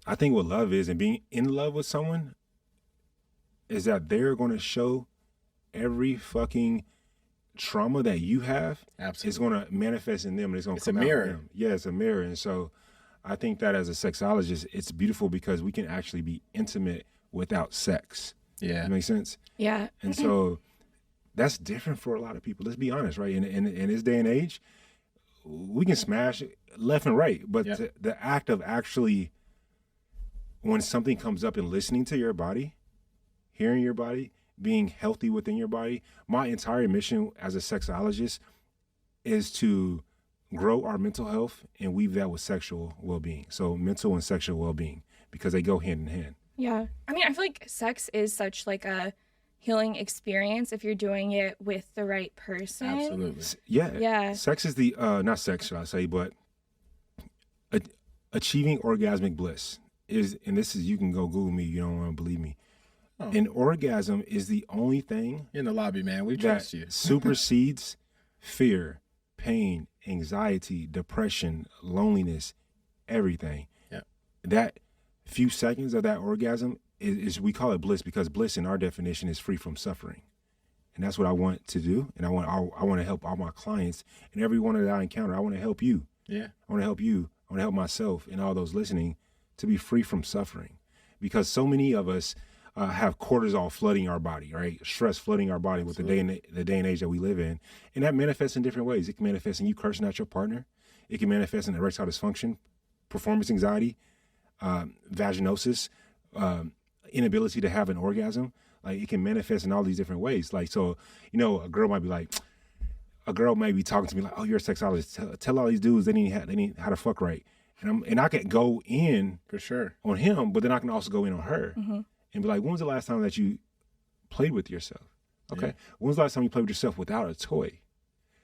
S3: I think what love is, and being in love with someone, is that they're going to show every fucking trauma that you have.
S2: Absolutely.
S3: It's going to manifest in them, and it's going to come out
S2: mirror.
S3: of them. Yeah, it's a mirror. And so I think that as a sexologist, it's beautiful because we can actually be intimate without sex.
S2: Yeah.
S3: That makes sense?
S1: Yeah.
S3: And so that's different for a lot of people. Let's be honest, right? In this day and age, we can smash left and right. But the act of actually, when something comes up and listening to your body, hearing your body, being healthy within your body, my entire mission as a sexologist is to grow our mental health and weave that with sexual well-being. So mental and sexual well-being, because they go hand in hand.
S1: Yeah. I mean, I feel like sex is such like a healing experience if you're doing it with the right person.
S2: Absolutely.
S3: Yeah. Sex is the, not sex, should I say, but achieving orgasmic bliss is, and this is, you can go Google me, you don't want to believe me. An orgasm is the only thing
S2: in the lobby, man. We trust you.
S3: Supersedes fear, pain, anxiety, depression, loneliness, everything. Yeah. That few seconds of that orgasm is we call it bliss, because bliss in our definition is free from suffering. And that's what I want to do. And I want to help all my clients and everyone that I encounter. I want to help you.
S2: Yeah.
S3: I want to help you. I want to help myself and all those listening to be free from suffering. Because so many of us have cortisol flooding our body, right? Stress flooding our body with the day and age that we live in. And that manifests in different ways. It can manifest in you cursing out your partner. It can manifest in erectile dysfunction, performance anxiety, vaginosis, inability to have an orgasm. Like, it can manifest in all these different ways. Like, so, a girl might be talking to me like, "Oh, you're a sexologist. Tell all these dudes they need how to fuck right." And I can go in
S2: for sure
S3: on him, but then I can also go in on her. Mm-hmm. And be like, when was the last time that you played with yourself? Okay. Yeah. When was the last time you played with yourself without a toy?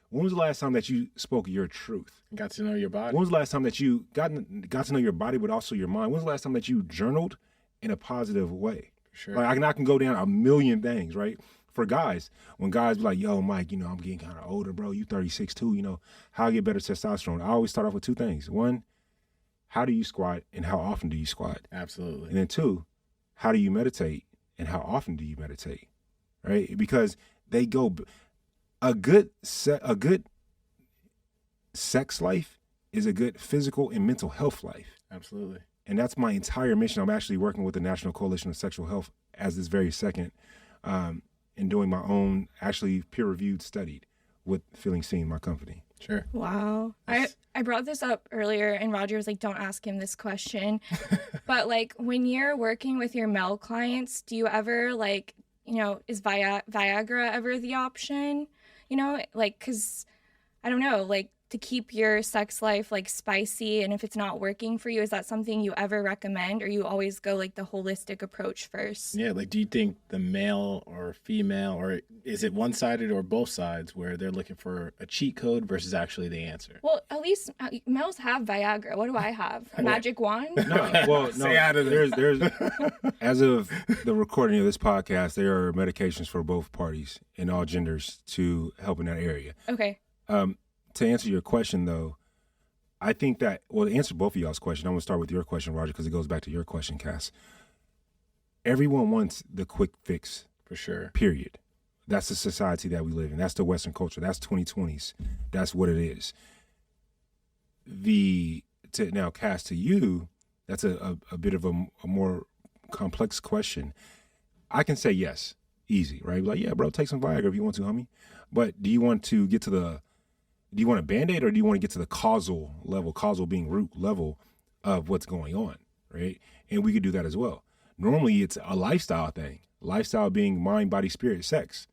S3: When was the last time that you spoke your truth?
S2: Got to know your body.
S3: When was the last time that you got to know your body, but also your mind? When was the last time that you journaled in a positive way?
S2: Sure.
S3: Like, I can go down a million things, right? For guys, when guys be like, "Yo, Mike, I'm getting kind of older, bro. You 36 too. How I get better testosterone?" I always start off with two things. One, how do you squat and how often do you squat?
S2: Absolutely.
S3: And then two, how do you meditate and how often do you meditate, right? Because they go, a good sex life is a good physical and mental health life.
S2: Absolutely.
S3: And that's my entire mission. I'm actually working with the National Coalition of Sexual Health as this very second, and doing my own, actually peer-reviewed study with Feeling Seen, my company.
S2: Sure.
S1: Wow. I brought this up earlier and Roger was like, don't ask him this question. But like when you're working with your male clients, do you ever like, is Viagra ever the option? Like, cause I don't know, like to keep your sex life like spicy, and if it's not working for you, is that something you ever recommend, or you always go like the holistic approach first?
S2: Yeah, like do you think the male or female, or is it one-sided or both sides where they're looking for a cheat code versus actually the answer?
S1: Well, at least males have Viagra. What do I have? A magic wand?
S3: No.
S2: Stay out of this.
S3: There's as of the recording of this podcast, there are medications for both parties and all genders to help in that area.
S1: Okay.
S3: To answer your question, though, I think that, to answer both of y'all's question, I'm going to start with your question, Roger, because it goes back to your question, Cass. Everyone wants the quick fix.
S2: For sure.
S3: Period. That's the society that we live in. That's the Western culture. That's 2020s. That's what it is. Now, Cass, to you, that's a bit of a more complex question. I can say yes, easy, right? Like, yeah, bro, take some Viagra if you want to, homie. But do you want to get to do you want a Band-Aid, or do you want to get to the causal level, causal being root level of what's going on, right? And we could do that as well. Normally, it's a lifestyle thing. Lifestyle being mind, body, spirit, sex.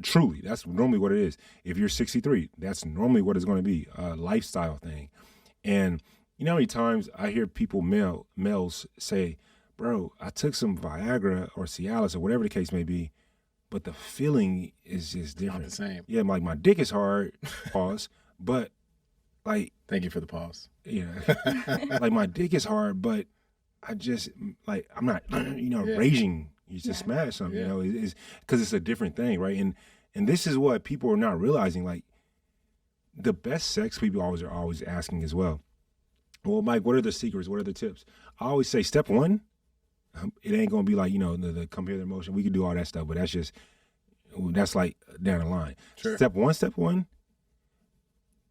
S3: Truly, that's normally what it is. If you're 63, that's normally what it's going to be, a lifestyle thing. And you know how many times I hear people, males say, bro, I took some Viagra or Cialis or whatever the case may be, but the feeling is just different.
S2: Not the same.
S3: Yeah, like my dick is hard, pause, but like.
S2: Thank you for the pause.
S3: Yeah. Like my dick is hard, but I just, like, I'm not, raging to smash something, it's because it's a different thing, right? And this is what people are not realizing. Like, the best sex people are always asking as well. Well, Mike, what are the secrets? What are the tips? I always say step one, it ain't going to be like, the compare the emotion. We could do all that stuff, but that's like down the line.
S2: Sure.
S3: Step one,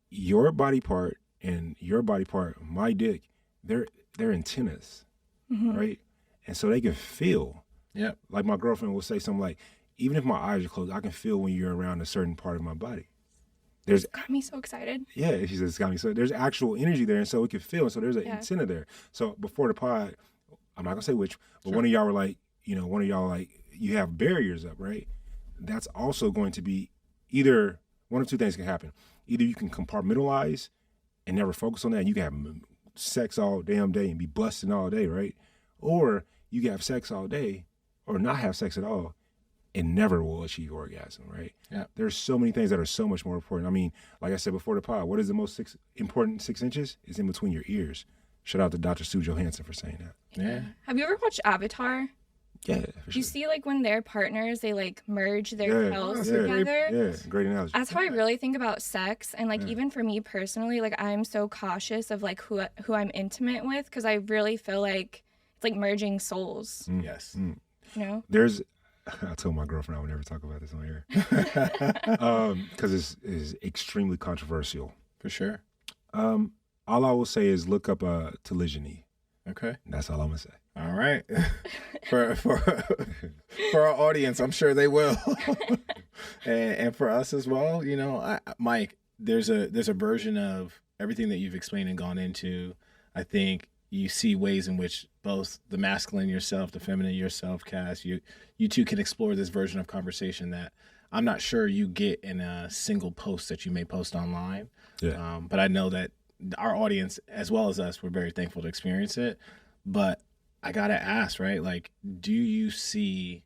S3: your body part and your body part, my dick, they're antennas, right? And so they can feel.
S2: Yeah.
S3: Like my girlfriend will say something like, even if my eyes are closed, I can feel when you're around a certain part of my body.
S1: It's got me so excited.
S3: Yeah, she says it's got me. So there's actual energy there, and so it can feel. And so there's an antenna there. So before the pod, I'm not gonna say which, but one of y'all were like, you have barriers up, right? That's also going to be either one of two things can happen. Either you can compartmentalize and never focus on that, and you can have sex all damn day and be busting all day, right? Or you can have sex all day or not have sex at all and never will achieve orgasm, right?
S2: Yeah.
S3: There's so many things that are so much more important. I mean, like I said before the pod, what is the most important 6 inches? It's in between your ears. Shout out to Dr. Sue Johansson for saying that.
S2: Yeah.
S1: Have you ever watched Avatar?
S3: Yeah, for
S1: sure. You see, like, when they're partners, they, like, merge their cells together?
S3: Yeah, great analogy.
S1: That's how I really think about sex. And, like, even for me personally, like, I'm so cautious of, like, who I'm intimate with, because I really feel like it's, like, merging souls.
S2: Yes.
S3: I told my girlfriend I would never talk about this on here. Because it's extremely controversial.
S2: For sure.
S3: All I will say is look up telegeny.
S2: Okay.
S3: That's all I'm going to say.
S2: All right. for our audience, I'm sure they will. and for us as well, Mike, there's a version of everything that you've explained and gone into. I think you see ways in which both the masculine yourself, the feminine yourself, Cass, you two can explore this version of conversation that I'm not sure you get in a single post that you may post online.
S3: Yeah.
S2: But I know that our audience, as well as us, we're very thankful to experience it. But I got to ask, right? Like, do you see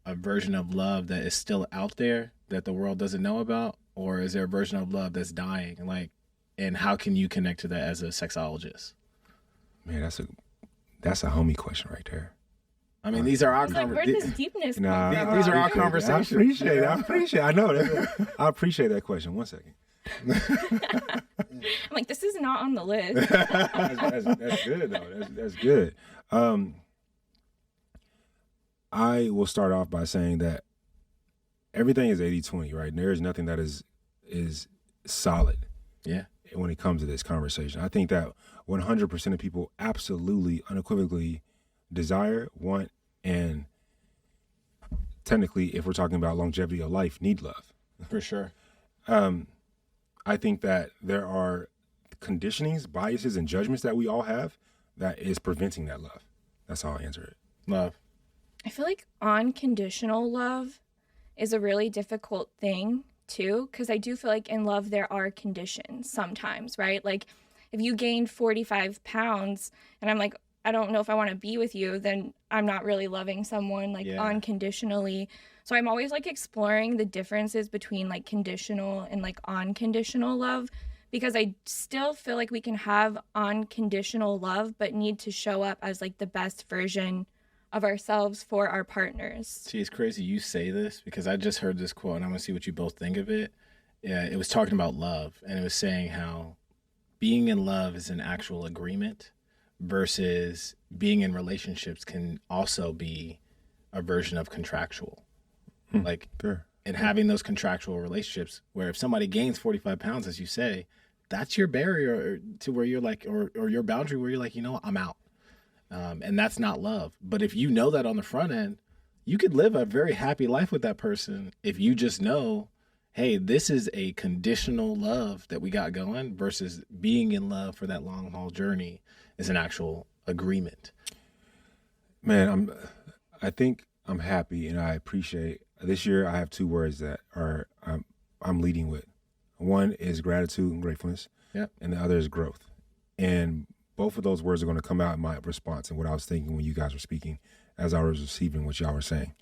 S2: a version of love that is still out there that the world doesn't know about? Or is there a version of love that's dying? Like, and how can you connect to that as a sexologist?
S3: Man, that's a homie question right there.
S2: I mean, these are our
S1: conversations. Deepness.
S2: These are our conversations.
S3: I appreciate it. I know. I appreciate that question. 1 second.
S1: I'm like, this is not on the list.
S3: That's good, though. That's good. I will start off by saying that everything is 80-20, right? And there is nothing that is solid.
S2: Yeah.
S3: When it comes to this conversation, I think that 100% of people absolutely, unequivocally desire, want, and technically, if we're talking about longevity of life, need love.
S2: For sure.
S3: I think that there are conditionings, biases, and judgments that we all have that is preventing that love. That's how I answer it.
S2: Love.
S1: I feel like unconditional love is a really difficult thing too, because I do feel like in love there are conditions sometimes, right? Like if you gained 45 pounds and I'm like, I don't know if I want to be with you, then I'm not really loving someone like unconditionally. So I'm always like exploring the differences between like conditional and like unconditional love, because I still feel like we can have unconditional love but need to show up as like the best version of ourselves for our partners.
S2: See, it's crazy you say this because I just heard this quote and I want to see what you both think of it. Yeah, it was talking about love, and it was saying how being in love is an actual agreement versus being in relationships can also be a version of contractual. Like,
S3: Fair.
S2: And having those contractual relationships where if somebody gains 45 pounds, as you say, that's your barrier to where you're like, or your boundary where you're like, you know what, I'm out. And that's not love. But if you know that on the front end, you could live a very happy life with that person if you just know, hey, this is a conditional love that we got going versus being in love for that long haul journey is an actual agreement.
S3: Man, I think I'm happy and I appreciate this year. I have two words that are I'm leading with. One is gratitude and gratefulness, and the other is growth. And both of those words are going to come out in my response and what I was thinking when you guys were speaking as I was receiving what y'all were saying.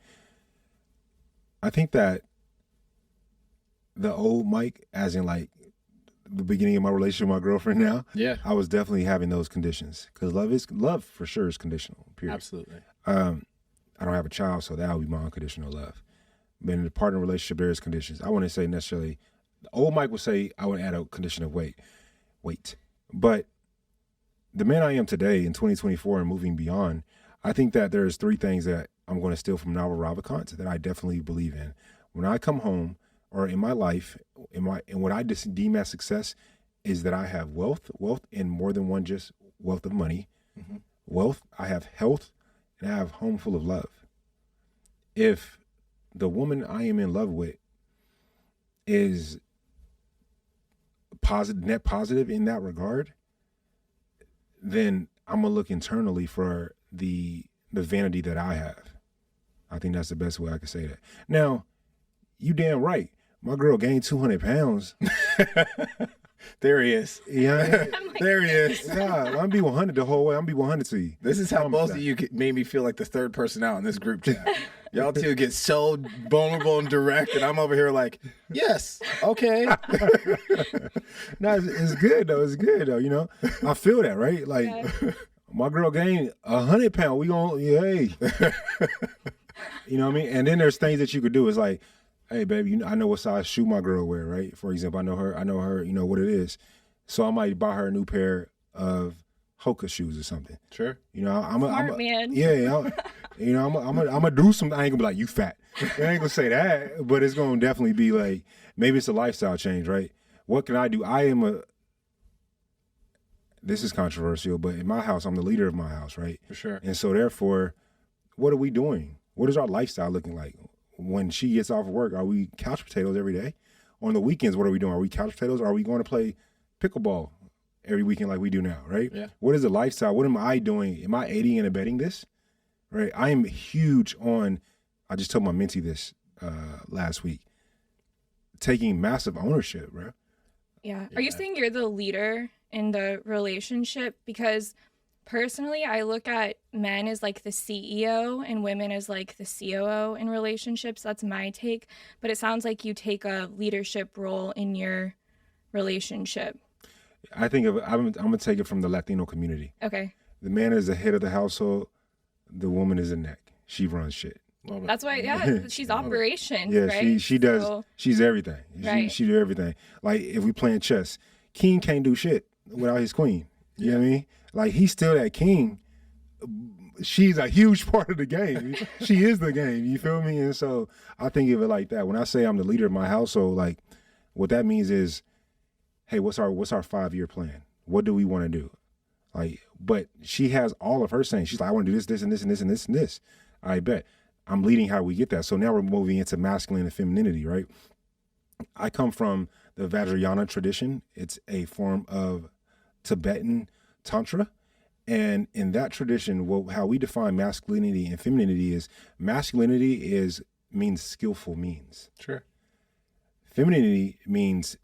S3: I think that the old Mike, as in like the beginning of my relationship with my girlfriend now, I was definitely having those conditions because love for sure is conditional, period.
S2: Absolutely.
S3: I don't have a child, so that would be my unconditional love. But in a partner relationship, there is conditions. I wouldn't say necessarily, the old Mike would say I would add a condition of wait. But the man I am today in 2024 and moving beyond, I think that there's three things that I'm going to steal from Naval Ravikant that I definitely believe in. When I come home or in my life, and what I deem as success is that I have wealth in more than one just wealth of money. Mm-hmm. Wealth, I have health, and I have a home full of love. If the woman I am in love with is net positive in that regard, then I'm gonna look internally for the vanity that I have. I think that's the best way I can say that. Now, you damn right. My girl gained 200 pounds.
S2: There he is.
S3: Yeah,
S2: like, there he is.
S3: Nah, I'm gonna be 100 the whole way. I'm gonna be 100 to you.
S2: This is how both of you made me feel like the third person out in this group chat. Y'all two get so vulnerable and direct, and I'm over here like, yes, okay.
S3: No, it's good though. It's good though. You know, I feel that, right? Like, my girl gained 100 pounds. We gonna, hey. You know what I mean? And then there's things that you could do. It's like, hey, baby, I know what size shoe my girl wear, right? For example, I know her, you know what it is. So I might buy her a new pair of Hoka shoes or something.
S2: Sure.
S3: You know,
S1: Smart man.
S3: Yeah, you know, I'm gonna do something. I ain't gonna be like, you fat. I ain't gonna say that, but it's gonna definitely be like, maybe it's a lifestyle change, right? What can I do? This is controversial, but in my house, I'm the leader of my house, right?
S2: For sure.
S3: And so therefore, what are we doing? What is our lifestyle looking like? When she gets off of work, are we couch potatoes every day? On the weekends, what are we doing? Are we couch potatoes? Or are we going to play pickleball every weekend like we do now, right?
S2: Yeah.
S3: What is the lifestyle? What am I doing? Am I aiding and abetting this? Right? I am huge on, I just told my mentee this last week, taking massive ownership, bro.
S1: Yeah. Are you saying you're the leader in the relationship? Because personally, I look at men as like the CEO and women as like the COO in relationships. That's my take. But it sounds like you take a leadership role in your relationship.
S3: I think I'm going to take it from the Latino community.
S1: Okay.
S3: The man is the head of the household. The woman is the neck. She runs shit.
S1: That's why, she's operations,
S3: yeah,
S1: right?
S3: she does. She's everything.
S1: Right.
S3: She do everything. Like if we playing chess, king can't do shit without his queen. You know what I mean? Like he's still that king. She's a huge part of the game. She is the game. You feel me? And so I think of it like that. When I say I'm the leader of my household, like what that means is, hey, what's our 5-year plan? What do we want to do? Like, but she has all of her saying. She's like, I want to do this, this, and this, and this, and this, and this. I bet. I'm leading how we get that. So now we're moving into masculine and femininity, right? I come from the Vajrayana tradition. It's a form of Tibetan Tantra. And in that tradition, how we define masculinity and femininity is masculinity means skillful means.
S2: Sure.
S3: Femininity means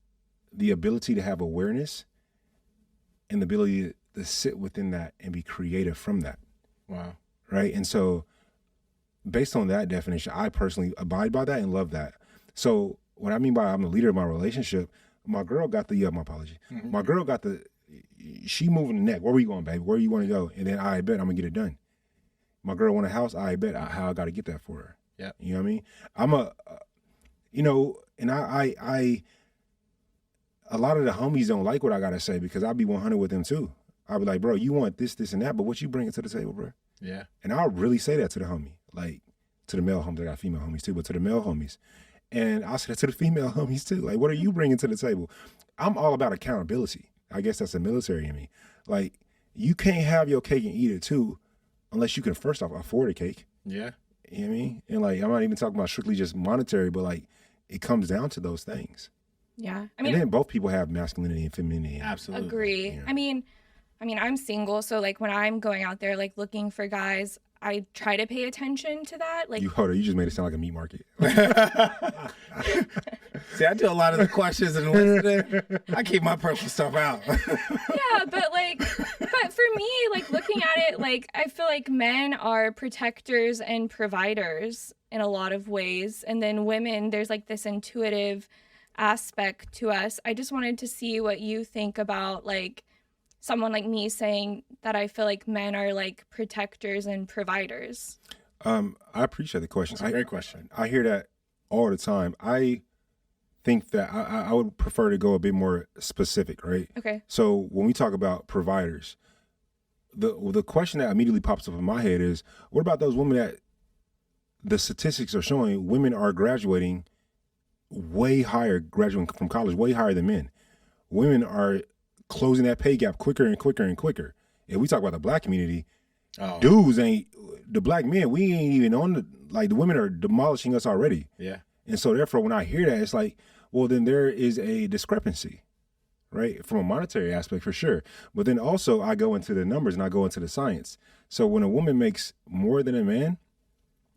S3: the ability to have awareness and the ability to sit within that and be creative from that.
S2: Wow.
S3: Right. And so based on that definition, I personally abide by that and love that. So what I mean by I'm the leader of my relationship, my girl got the, my apology. Mm-hmm. My girl got she moving the neck. Where we going, baby? Where you want to go? And then I bet I'm gonna get it done. My girl want a house. I bet how I got to get that for her.
S2: Yeah.
S3: You know what I mean? I'm and I a lot of the homies don't like what I got to say because I'll be 100 with them too. I'll be like, bro, you want this, this, and that, but what you bringing to the table, bro?
S2: Yeah.
S3: And I'll really say that to the homie, like to the male homies. I got female homies too, but to the male homies. And I'll say that to the female homies too. Like, what are you bringing to the table? I'm all about accountability. I guess that's the military in me. Like, you can't have your cake and eat it too unless you can first off afford a cake.
S2: Yeah.
S3: You know what I mean? And like, I'm not even talking about strictly just monetary, but like, it comes down to those things.
S1: Yeah.
S3: I mean, and then both people have masculinity and femininity.
S2: Absolutely.
S1: Agree.
S3: Yeah.
S1: I mean, I'm single, so like when I'm going out there like looking for guys, I try to pay attention to that. Like,
S3: you just made it sound like a meat market.
S2: See, I do a lot of the questions and listening. I keep my personal stuff out.
S1: Yeah, but for me, like looking at it, like I feel like men are protectors and providers in a lot of ways, and then women, there's like this intuitive aspect to us. I just wanted to see what you think about like someone like me saying that I feel like men are like protectors and providers.
S3: I appreciate the question.
S2: That's a great question.
S3: I hear that all the time. I think that I would prefer to go a bit more specific, right?
S1: Okay.
S3: So when we talk about providers, the question that immediately pops up in my head is, what about those women that the statistics are showing women are graduating way higher, graduating from college way higher than men? Women are closing that pay gap quicker and quicker and quicker. If we talk about the black community, dudes ain't, the black men, we ain't even on the women are demolishing us already.
S2: Yeah.
S3: And so therefore, when I hear that, it's like, well, then there is a discrepancy, right? From a monetary aspect for sure. But then also I go into the numbers and I go into the science. So when a woman makes more than a man,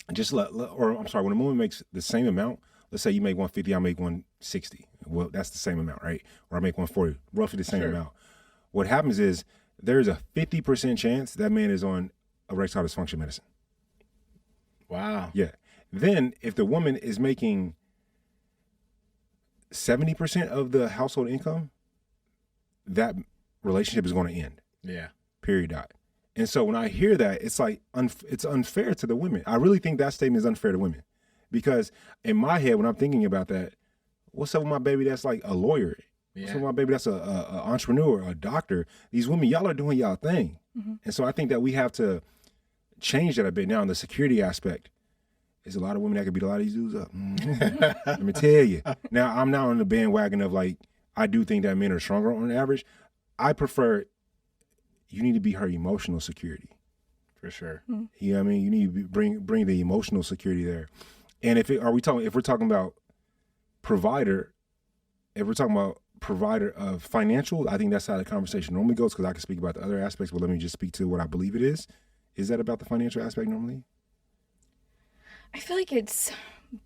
S3: when a woman makes the same amount, let's say you make 150, I make 160. Well, that's the same amount, right? Or I make 140, roughly the same amount. What happens is there's a 50% chance that man is on erectile dysfunction medicine.
S2: Wow.
S3: Yeah. Then if the woman is making 70% of the household income, that relationship is going to end.
S2: Yeah.
S3: Period. Dot. And so when I hear that, it's like, it's unfair to the women. I really think that statement is unfair to women. Because in my head, when I'm thinking about that, what's up with my baby that's like a lawyer? Yeah. What's up with my baby that's a entrepreneur, a doctor? These women, y'all are doing y'all thing. Mm-hmm. And so I think that we have to change that a bit. Now, in the security aspect, there's a lot of women that could beat a lot of these dudes up. Mm-hmm. Let me tell you. Now, I'm not on the bandwagon of like, I do think that men are stronger on average. I prefer, you need to be her emotional security.
S2: For sure.
S1: Mm-hmm.
S3: You know what I mean? You need to bring the emotional security there. And if we're talking about provider, of financial, I think that's how the conversation normally goes, because I can speak about the other aspects, but let me just speak to what I believe it is. Is that about the financial aspect normally?
S1: I feel like it's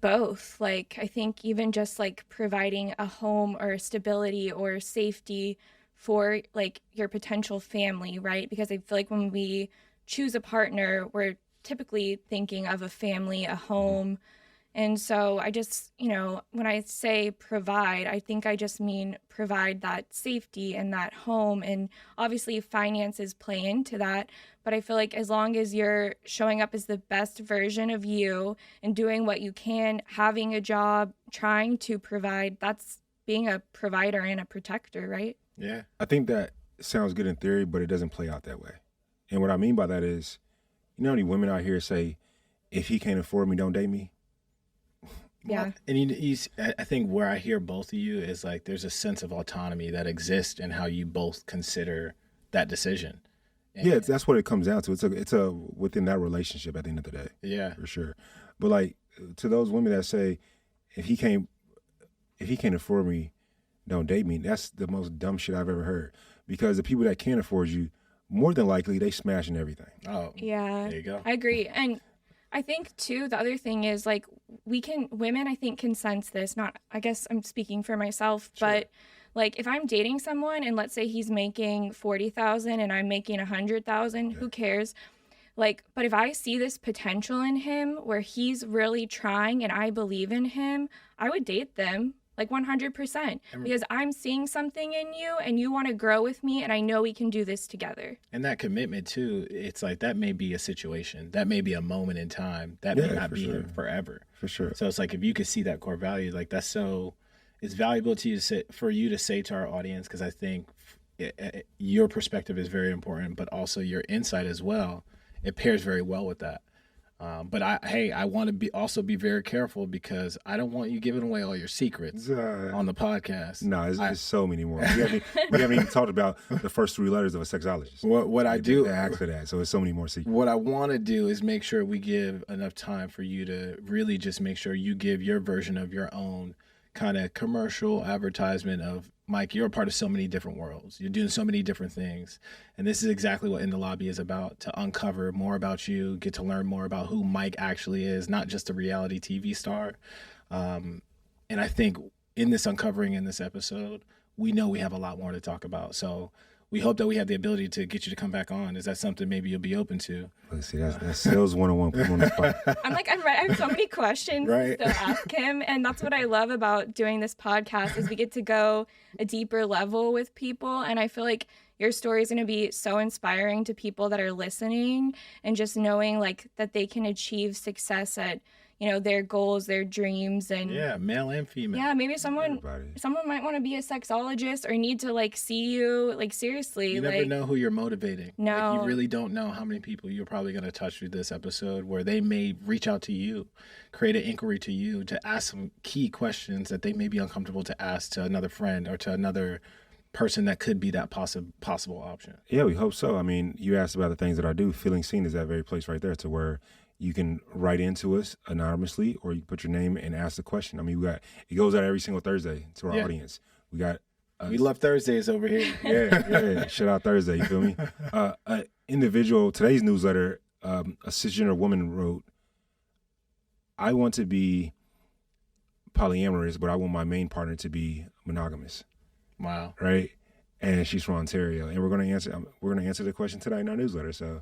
S1: both. Like, I think even just like providing a home or stability or safety for like your potential family, right? Because I feel like when we choose a partner, we're typically thinking of a family, a home. Mm-hmm. And so I just, when I say provide, I think I just mean provide that safety and that home. And obviously finances play into that. But I feel like as long as you're showing up as the best version of you and doing what you can, having a job, trying to provide, that's being a provider and a protector, right?
S2: Yeah.
S3: I think that sounds good in theory, but it doesn't play out that way. And what I mean by that is, you know how many women out here say, if he can't afford me, don't date me?
S1: Yeah.
S2: And I think where I hear both of you is like there's a sense of autonomy that exists in how you both consider that decision. And
S3: yeah, that's what it comes down to. It's a within that relationship at the end of the day.
S2: Yeah,
S3: for sure. But like to those women that say, if he can't afford me, don't date me. That's the most dumb shit I've ever heard. Because the people that can afford you, more than likely, they smashing everything.
S2: Oh,
S1: yeah.
S2: There you go.
S1: I agree. And I think, too, the other thing is, like, women, I think, can sense this. Not, I guess I'm speaking for myself, sure. But, like, if I'm dating someone and let's say he's making $40,000 and I'm making $100,000, who cares? Like, but if I see this potential in him where he's really trying and I believe in him, I would date them. Like 100%, because I'm seeing something in you and you want to grow with me and I know we can do this together.
S2: And that commitment too, it's like that may be a situation, that may be a moment in time, that may not be forever.
S3: For sure.
S2: So it's like if you could see that core value, like that's so, it's valuable to you to say, for you to say to our audience, because I think your perspective is very important, but also your insight as well. It pairs very well with that. But I want to also be very careful because I don't want you giving away all your secrets on the podcast.
S3: No, there's so many more. We haven't even talked about the first 3 letters of a sexologist.
S2: What I do
S3: ask for that, so there's so many more secrets.
S2: What I want to do is make sure we give enough time for you to really just make sure you give your version of your own kind of commercial advertisement of, Mike, you're a part of so many different worlds. You're doing so many different things. And this is exactly what In the Lobby is about, to uncover more about you, get to learn more about who Mike actually is, not just a reality TV star. And I think in this uncovering in this episode, we know we have a lot more to talk about. So we hope that we have the ability to get you to come back on. Is that something maybe you'll be open to?
S3: Let's see, that's sales 101. Put on the spot.
S1: I'm like, I have so many questions to ask him. And that's what I love about doing this podcast is we get to go a deeper level with people. And I feel like your story is going to be so inspiring to people that are listening and just knowing like that they can achieve success at, you know, their goals, their dreams, and
S2: male and female.
S1: Yeah, maybe someone might want to be a sexologist or need to like see you, like seriously.
S2: You never know who you're motivating.
S1: No,
S2: like, you really don't know how many people you're probably going to touch through this episode where they may reach out to you, create an inquiry to you to ask some key questions that they may be uncomfortable to ask to another friend or to another person that could be that possible option.
S3: Yeah, we hope so. I mean, you asked about the things that I do. Feeling Seen is that very place right there to where you can write into us anonymously, or you can put your name and ask the question. I mean, it goes out every single Thursday to our audience. We
S2: love Thursdays over here.
S3: Yeah. Shout out Thursday, you feel me? Individual, today's newsletter, a cisgender woman wrote, I want to be polyamorous, but I want my main partner to be monogamous.
S2: Wow.
S3: Right? And she's from Ontario. And we're going to answer the question today in our newsletter. So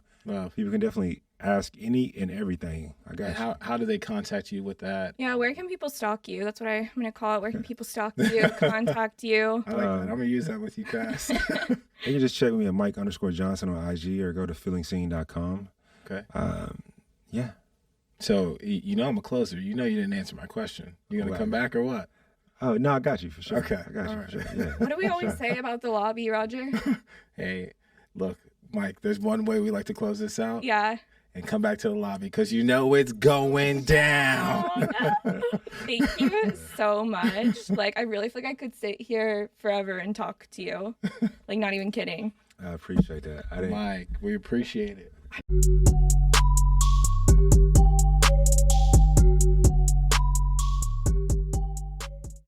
S3: people can definitely ask any and everything. I got you.
S2: How do they contact you with that?
S1: Yeah, where can people stalk you? That's what I'm going to call it. Where can people stalk you, contact you?
S2: I like that. I'm going to use that with you guys.
S3: You can just check me at Mike_Johnson on IG or go to feelingseen.com.
S2: Okay.
S3: Yeah.
S2: So, you know I'm a closer. You know you didn't answer my question. You going to come back or what?
S3: Oh, no, I got you for sure.
S2: Okay.
S3: I got you for sure. Yeah.
S1: What do we always say about the lobby, Roger?
S2: Hey, look, Mike, there's one way we like to close this out.
S1: Yeah.
S2: And come back to the lobby because you know it's going down.
S1: Oh, no. Thank you so much. Like, I really feel like I could sit here forever and talk to you. Like, not even kidding.
S3: I appreciate that.
S2: Mike, we appreciate it.